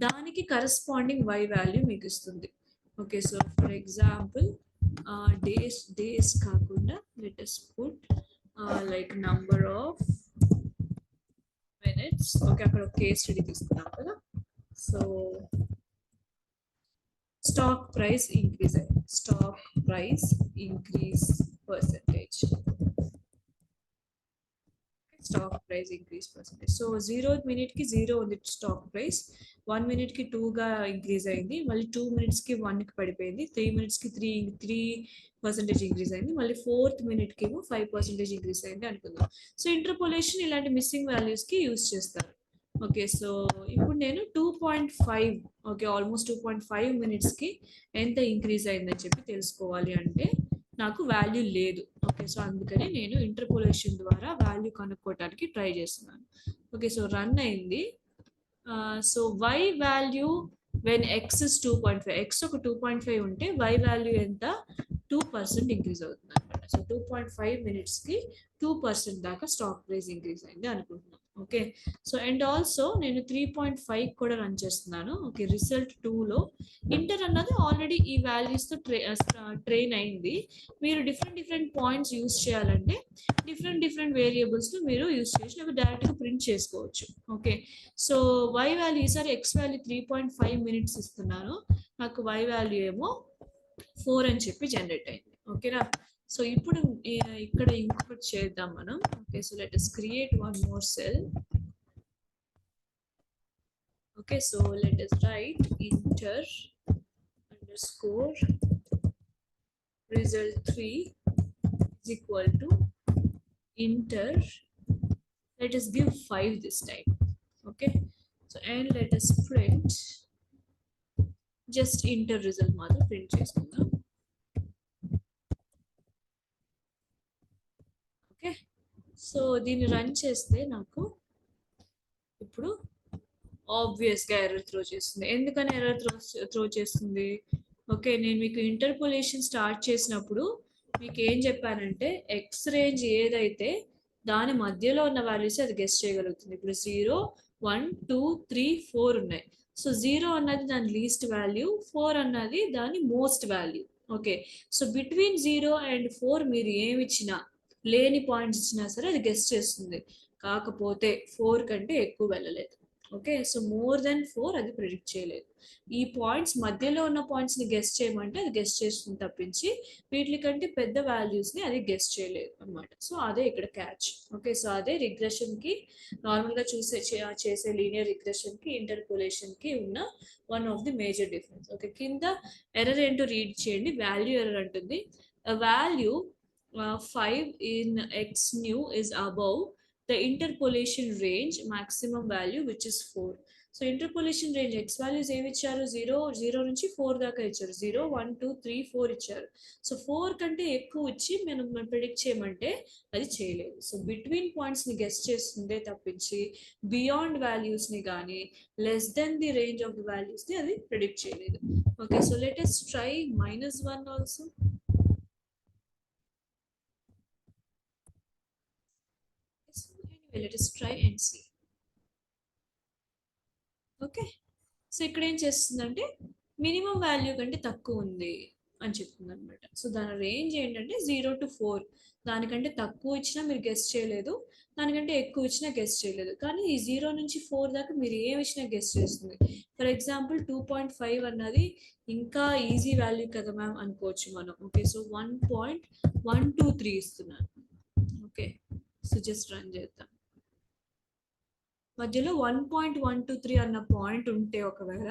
దానికి కరస్పాండింగ్ వై వాల్యూ మీకు ఇస్తుంది. Okay, so for example days కాకుండా let us put like number of minutes. Okay, అక్కడ ఒక కేస్ స్టడీ తీసుకున్నాం కదా. సో స్టాక్ ప్రైస్ ఇంక్రీజ్ అయింది, stock price increase percentage, stock price increase percentage. So 0th minute కి 0 ఉంది స్టాక్ ప్రైస్, 1 minute కి 2గా increase అయింది, మళ్ళీ 2 minutes కి 1కి పడిపోయింది, 3 minutes కి 3% ఇంక్రీజ్ అయింది, మళ్ళీ 4th minute కి ఏమో 5% ఇంక్రీజ్ అయింది అనుకుందాం. సో ఇంటర్పోలేషన్ ఇలాంటి మిస్సింగ్ వాల్యూస్ కి యూజ్ చేస్తారు. ఓకే, సో ఇప్పుడు నేను 2.5, ఓకే, ఆల్మోస్ట్ 2.5 minutes కి ఎంత ఇంక్రీజ్ అయిందని చెప్పి తెలుసుకోవాలి అంటే నాకు వాల్యూ లేదు. ఓకే, సో అందుకని నేను ఇంటర్పోలేషన్ ద్వారా వాల్యూ కనుక్కోవడానికి ట్రై చేస్తున్నాను. ఓకే, సో రన్ అయింది. So Y value when X is 2.5, X ఒక 2.5 ఉంటే వై వాల్యూ ఎంత, 2% ఇంక్రీజ్ అవుతుంది అనమాట. సో 2.5 minutesకి 2% దాకా స్టాక్ ప్రైస్ ఇంక్రీజ్ అయింది అనుకుంటున్నాను. ఓకే, సో అండ్ ఆల్సో నేను 3.5 కూడా రన్ చేస్తున్నాను. ఓకే, రిజల్ట్ 2లో ఇంటర్ అన్నది ఆల్రెడీ ఈ వాల్యూస్తో ట్రైన్ అయింది. మీరు డిఫరెంట్ పాయింట్స్ యూస్ చేయాలంటే డిఫరెంట్ వేరియబుల్స్ను మీరు యూస్ చేసి లేకపోతే డైరెక్ట్గా ప్రింట్ చేసుకోవచ్చు. ఓకే, సో వై వాల్యూ ఈసారి ఎక్స్ వాల్యూ 3.5 minutes ఇస్తున్నాను, నాకు వై వాల్యూ ఏమో 4 అని చెప్పి జనరేట్ అయింది. ఓకేనా, సో ఇప్పుడు ఇక్కడ ఇంకొకటి చేద్దాం మనం. Okay, so let us create one more cell. Okay, so let us write inter underscore result 3 is equal to inter, let us give 5 this time. Okay, so and let us print just inter result మాత్రం print చేసుకుందాం. Okay, so దీన్ని run చేస్తే నాకు ఇప్పుడు ఆబ్వియస్గా error throw చేస్తుంది. ఎందుకని error throw చేస్తుంది? ఓకే, నేను మీకు ఇంటర్పోలేషన్ స్టార్ట్ చేసినప్పుడు మీకు ఏం చెప్పానంటే ఎక్స్ రేంజ్ ఏదైతే దాని మధ్యలో ఉన్న వాల్యూస్ అది గెస్ చేయగలుగుతుంది. ఇప్పుడు 0, 1, 2, 3, 4 ఉన్నాయి. సో 0 అన్నది దాని లీస్ట్ వాల్యూ, 4 అన్నది దాని most value. Okay, so between 0 and 4 మీరు ఏమి ఇచ్చినా, లేని పాయింట్స్ ఇచ్చినా సరే అది గెస్ చేస్తుంది. కాకపోతే 4 కంటే ఎక్కువ వెళ్ళలేదు. ఓకే, సో మోర్ దెన్ 4 అది ప్రిడిక్ట్ చేయలేదు. ఈ పాయింట్స్ మధ్యలో ఉన్న పాయింట్స్ని గెస్ చేయమంటే అది గెస్ చేస్తుంది తప్పించి వీటి కంటే పెద్ద వాల్యూస్ని అది గెస్ చేయలేదు అనమాట. సో అదే ఇక్కడ క్యాచ్. ఓకే, సో అదే రిగ్రెషన్కి నార్మల్గా చేసే లీనియర్ రిగ్రెషన్కి ఇంటర్పోలేషన్కి ఉన్న one of the major difference. Okay, కింద ఎర్రర్ ఏంటో రీడ్ చేయండి. వాల్యూ ఎర్రర్ అంటుంది, value 5 in x new is above the interpolation range maximum value which is 4. So interpolation range X values ఏమి ఇచ్చారు, 0 నుంచి 4 దాకా ఇచ్చారు. 0 1 2 3 4 ఇచ్చారు. సో 4 కంటే ఎక్కువ ఇచ్చి మనం ప్రిడిక్ట్ చేయమంటే అది చేయలేదు. సో బిట్వీన్ పాయింట్స్ని గెస్ చేస్తుందే తప్పించి బియాండ్ వాల్యూస్ని కానీ less than the range of the వాల్యూస్ని అది ప్రిడిక్ట్ చేయలేదు. Okay, so let us try -1 also. So anyway, let us try and see. Okay, so ఇక్కడ ఏం చేస్తుందంటే మినిమం వాల్యూ కంటే తక్కువ ఉంది అని చెప్తుంది అనమాట. సో దాని రేంజ్ ఏంటంటే 0 to 4. దానికంటే తక్కువ ఇచ్చినా మీరు గెస్ చేయలేదు, దానికంటే ఎక్కువ ఇచ్చినా గెస్ చేయలేదు. కానీ ఈ 0 నుంచి 4 దాకా మీరు ఏమి ఇచ్చినా గెస్ చేస్తుంది. ఫర్ ఎగ్జాంపుల్ 2.5 అన్నది ఇంకా ఈజీ వాల్యూ కదా మ్యామ్ అనుకోవచ్చు మనం. ఓకే, సో 1.123 ఇస్తున్నాను. ఓకే, సో జస్ట్ రన్ చేద్దాం. మధ్యలో 1.123 అన్న పాయింట్ ఉంటే ఒకవేళ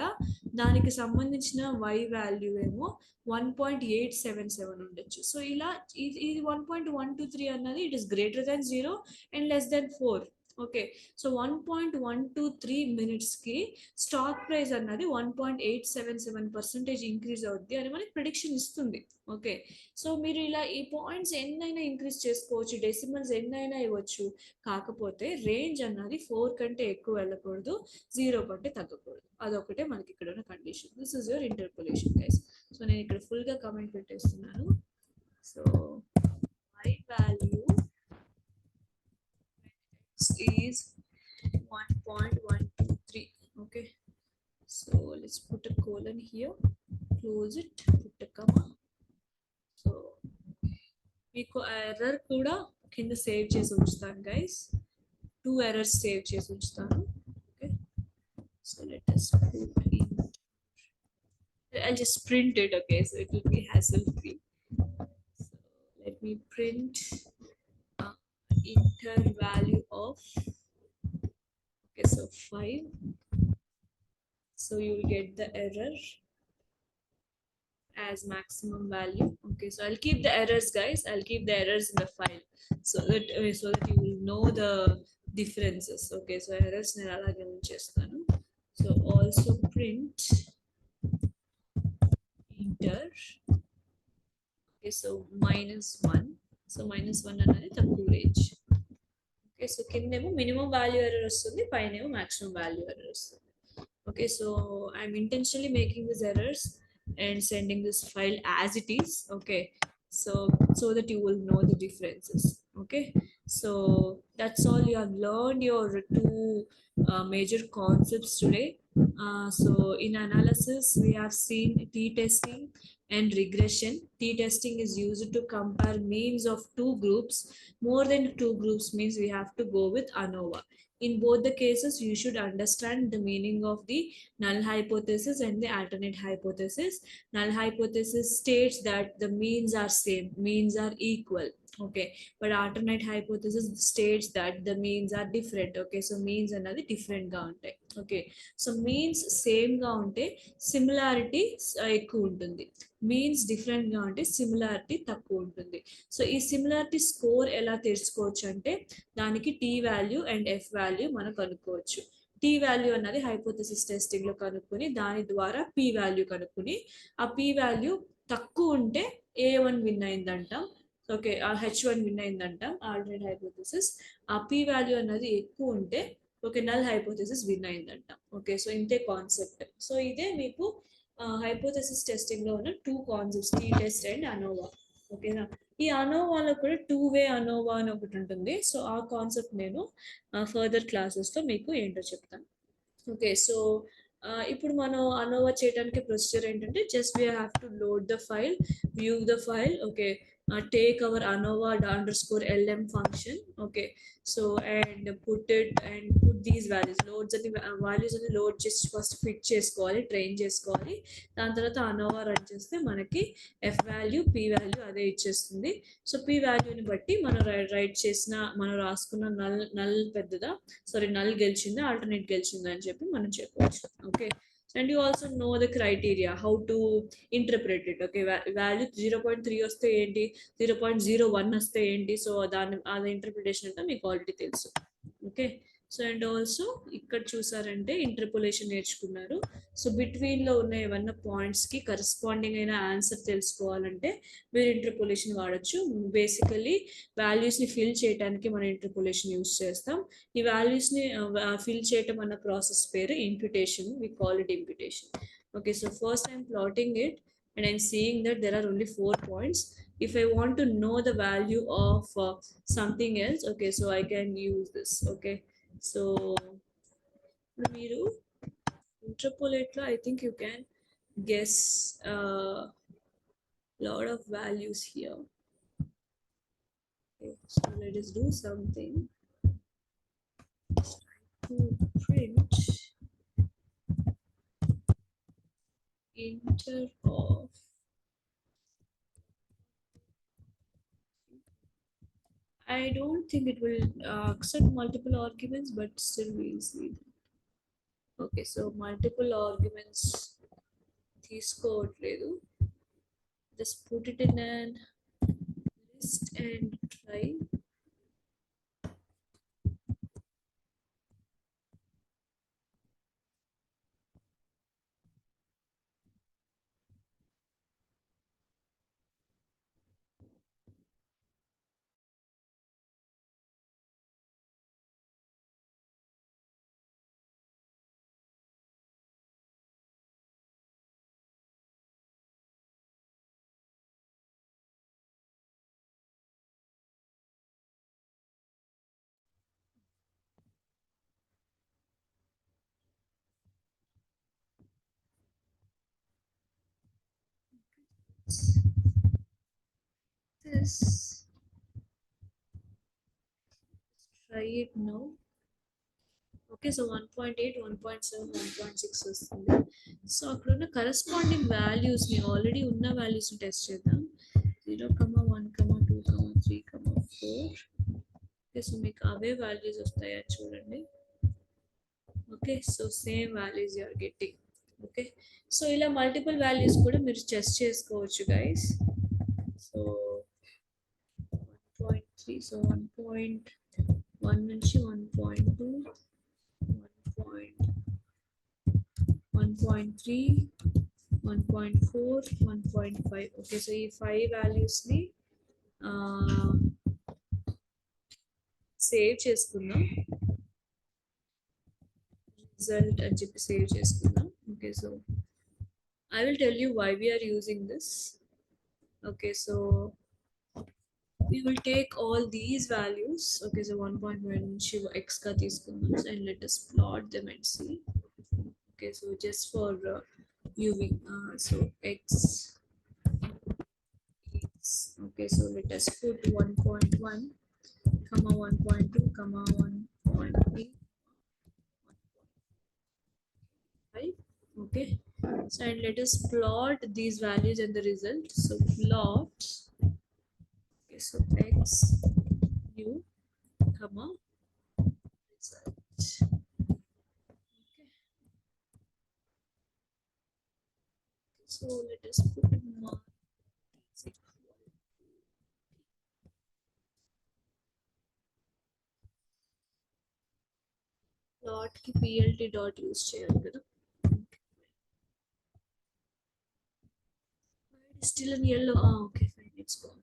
దానికి సంబంధించిన y వాల్యూ ఏమో 1.877 ఉండొచ్చు. సో ఇలా ఇది 1.123 అన్నది it is greater than 0 and less than 4. Okay, so 1.123 మినిట్స్కి స్టాక్ ప్రైస్ అన్నది 1.877% ఇంక్రీజ్ అవుద్ది అని మనకి ప్రిడిక్షన్ ఇస్తుంది. ఓకే, సో మీరు ఇలా ఈ పాయింట్స్ ఎన్నైనా ఇంక్రీజ్ చేసుకోవచ్చు, డెసిమల్స్ ఎన్నైనా ఇవ్వచ్చు, కాకపోతే రేంజ్ అన్నది 4 కంటే ఎక్కువ వెళ్ళకూడదు, 0 కంటే తగ్గకూడదు. అదొకటే మనకి ఇక్కడ ఉన్న condition. This is your interpolation guys. So నేను ఇక్కడ ఫుల్గా కమెంట్ పెట్టేస్తున్నాను. So my value is 1.123. okay, so let's put a colon here, close it, put a comma. so మీకు ఎర్రర్ కూడా కింద సేవ్ చేసి ఉంచుతాను గైస్, 2 errors సేవ్ చేసి ఉంచుతాను. Okay, so let us put in, I'll just print it. Okay, so it will be hassle free. So let me print inter value of, okay, so 5. so you will get the error as maximum value. Okay, so I'll keep the errors guys, I'll keep the errors in the file so that you will know the differences. Okay, so errors నేను అలాగే ఉంచేస్తాను. so also print inter, okay, so -1. so -1 అనేది తక్కువ range. Okay, so కిందేమో minimum value error వస్తుంది, పైనేమో maximum value error వస్తుంది. Okay, so I'm intentionally making these errors and sending this file as it is. Okay, so that you will know the differences. Okay, so that's all. You have learned your 2 major concepts today. So in analysis we have seen t-testing and regression. T-testing is used to compare means of 2 groups. More than 2 groups means we have to go with ANOVA. In both the cases, you should understand the meaning of the null hypothesis and the alternate hypothesis. Null hypothesis states that the means are same, means are equal. Okay, but alternate hypothesis states that the means are different. Okay, so means another different ga untayi. Okay, so means same ga unte similarity ekku untundi, means different ga unte similarity takku untundi. So ఈ similarity score ఎలా తెలుసుకోవచ్చు అంటే దానికి T value and F value మనం కనుక్కోవచ్చు. T value అన్నది hypothesis testing లో కనుక్కొని దాని ద్వారా పి వాల్యూ కనుక్కొని ఆ పి వాల్యూ తక్కువ ఉంటే A1 విన్ అయిందంటాం. ఓకే, ఆ H1 విన్ అయిందంటాం ఆల్టర్నేట్ హైపోథెసిస్. ఆ పి వాల్యూ అన్నది ఎక్కువ ఉంటే ఓకే నల్ హైపోథెసిస్ విన్ అయిందంటాం. ఓకే, సో ఇంతే కాన్సెప్ట్. సో ఇదే మీకు హైపోథెసిస్ టెస్టింగ్ లో ఉన్న 2 concepts, T test and ANOVA. ఓకేనా, ఈ అనోవాలో కూడా 2-way అనోవా అని ఒకటి ఉంటుంది. సో ఆ కాన్సెప్ట్ నేను ఫర్దర్ క్లాసెస్లో మీకు ఏంటో చెప్తాను. ఓకే, సో ఇప్పుడు మనం అనోవా చేయడానికి ప్రొసీజర్ ఏంటంటే just we have to load the file, view the file. Okay, take our ANOVA_LM function. Okay, so and put these values, loads and values and load just first fit చేసుకోవాలి, train చేసుకోవాలి. దాని తర్వాత అనోవా run చేస్తే మనకి F value P value అదే ఇచ్చేస్తుంది. So P వాల్యూని బట్టి మనం మనం రాసుకున్న నల్ పెద్దదా, నల్ గెలిచిందా ఆల్టర్నేట్ గెలిచిందా అని చెప్పి మనం చెప్పవచ్చు. Okay, and you also know the criteria how to interpret it. Okay, value 0.3 వస్తే ఏంటి, 0.01 వస్తే ఏంటి, సో దాని అది ఇంటర్ప్రిటేషన్ అంతా మీకు ఆల్రెడీ తెలుసు. ఓకే, సో అండ్ ఆల్సో ఇక్కడ చూసారంటే ఇంటర్పోలేషన్ నేర్చుకున్నారు. సో బిట్వీన్లో ఉన్న ఏమన్నా పాయింట్స్కి కరస్పాండింగ్ అయిన ఆన్సర్ తెలుసుకోవాలంటే మీరు ఇంటర్పోలేషన్ వాడచ్చు. బేసికలీ వాల్యూస్ని ఫిల్ చేయడానికి మనం ఇంటర్పోలేషన్ యూస్ చేస్తాం. ఈ వాల్యూస్ని ఫిల్ చేయటం అన్న ప్రాసెస్ పేరు imputation. We call it imputation. Okay, so first I'm plotting it and I'm seeing that there are only 4 points. If I want to know the value of something else, okay, so I can use this. Okay, so మీరు interpolate లో I think you can guess a lot of values here. Okay, so let us do something. Just try to print inter of I don't think it will accept multiple arguments, but still we'll see. Okay, so multiple arguments తీసుకోవట్లేదు. Just put it in an list and try. This try it now. Okay, so 1.8, 1.7, 1.6 వస్తుంది. So అక్కడ ఉన్న corresponding వాల్యూస్ని already ఉన్న వాల్యూస్ని test చేద్దాం. 0,1, 2, 3, 4. Okay, so మీకు అవే values వస్తాయా చూడండి. Okay, so same values you are getting. Okay, so ఇలా మల్టిపుల్ వాల్యూస్ కూడా మీరు టెస్ట్ చేసుకోవచ్చు గైస్. సో 1.3, సో 1.1 నుంచి 1.2, 1.3, 1.4, 1.5. ఓకే, సో ఈ 5 వాల్యూస్ని సేవ్ చేసుకుందాం. రిజల్ట్ అని చెప్పి సేవ్ చేసుకుందాం. Okay, so I will tell you why we are using this. Okay, so we will take all these values. Okay, so 1.1 నుంచి x గా తీసుకుందాం and let us plot them and see. Okay, so just for viewing, so x is, okay, so let us put 1.1 comma 1.2 comma 1.3. Right, okay, so and let us plot these values and the result. So plot, okay, so x new comma result. Okay, so let us put mark is equal to plot ki plt dot use చేయాలి కదా. It's still in yellow. Okay, fine, it's gone.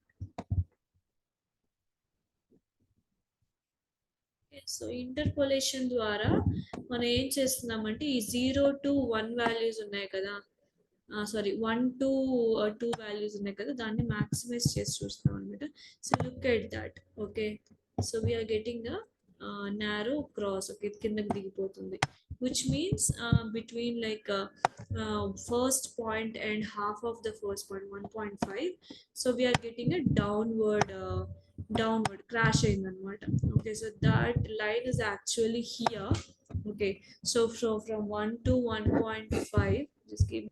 So interpolation ద్వారా మనం ఏం చేస్తున్నామంటే ఈ 0 to 1 values ఉన్నాయి కదా, sorry 1 to 2 values ఉన్నాయి కదా, దాన్ని మాక్సిమైజ్ చేసి చూస్తాం అనమాట. So look at that. Okay, so we're getting the narrow cross. Okay, కిందకి దిగిపోతుంది, which means between like first point and half of the first point 1.5. So we're getting a downward crash అయింది అనమాట. Okay, సో that line is actually here. Okay, so from 1 to 1.5, just give.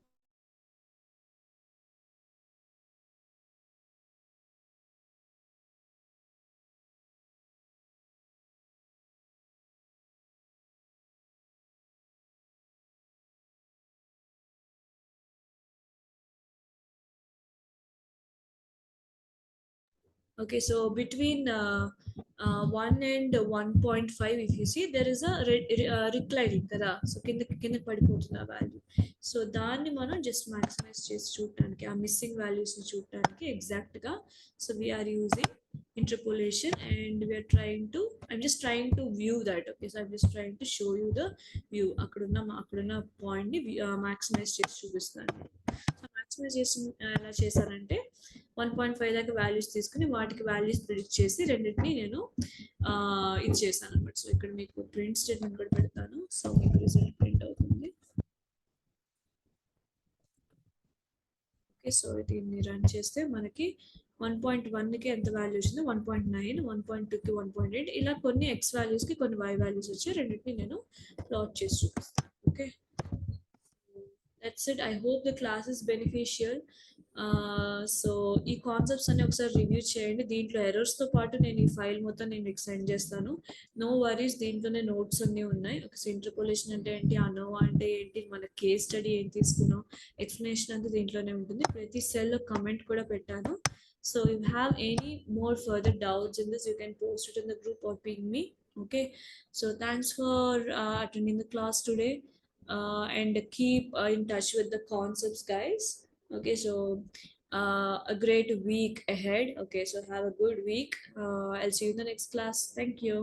Okay, so between 1 and 1.5, if you see, there is a reclining కదా, so కింద పడిపోతుంది ఆ value. So దాన్ని మనం just maximise చేసి చూడటానికి, ఆ మిస్సింగ్ వాల్యూస్ని చూడటానికి ఎగ్జాక్ట్గా, so we're using interpolation and we are trying to, I'm just trying to view that. Okay, so I'm just trying to show you the view. అక్కడున్న పాయింట్ ని మాక్సిమైజ్ చేసి చూపిస్తాను. సో మాక్సిమైజ్ చేసి ఎలా చేశానంటే 1.5 దాకా వాల్యూస్ తీసుకుని వాటికి వాల్యూస్ ప్రిడిక్ట్ చేసి రెండింటిని నేను ఇది చేశాను అనమాట. సో ఇక్కడ మీకు ప్రింట్ స్టేట్మెంట్ కూడా పెడతాను, సో మీకు రిజల్ట్ ప్రింట్ అవుతుంది. ఓకే, సో దీన్ని రన్ చేస్తే మనకి 1.1కి ఎంత వాల్యూ వచ్చింది, 1.9, 1.2కి 1.8, ఇలా కొన్ని ఎక్స్ వాల్యూస్కి కొన్ని వై వాల్యూస్ వచ్చి రెండింటిని నేను ప్లాట్ చేసి చూపిస్తాను. Okay, that's it. I hope the class is beneficial. So ఈ కాన్సెప్ట్స్ అన్ని ఒకసారి రివ్యూ చేయండి. దీంట్లో ఎర్రర్స్తో పాటు నేను ఈ ఫైల్ మొత్తం నేను మీకు సెండ్ చేస్తాను. నో వరీస్, దీంట్లోనే నోట్స్ అన్నీ ఉన్నాయి. ఒక ఇంటర్పోలేషన్ అంటే ఏంటి, అనోవా అంటే ఏంటి, మన కేస్ స్టడీ ఏం తీసుకున్నాం, ఎక్స్ప్లెనేషన్ అంతా దీంట్లోనే ఉంటుంది. ప్రతి సెల్లో కమెంట్ కూడా పెట్టాను. So if you have any more further doubts in this, you can post it in the group or ping me. Okay, so thanks for attending the class today, and keep in touch with the concepts, guys. Okay, so a great week ahead. Okay, so have a good week. I'll see you in the next class. Thank you.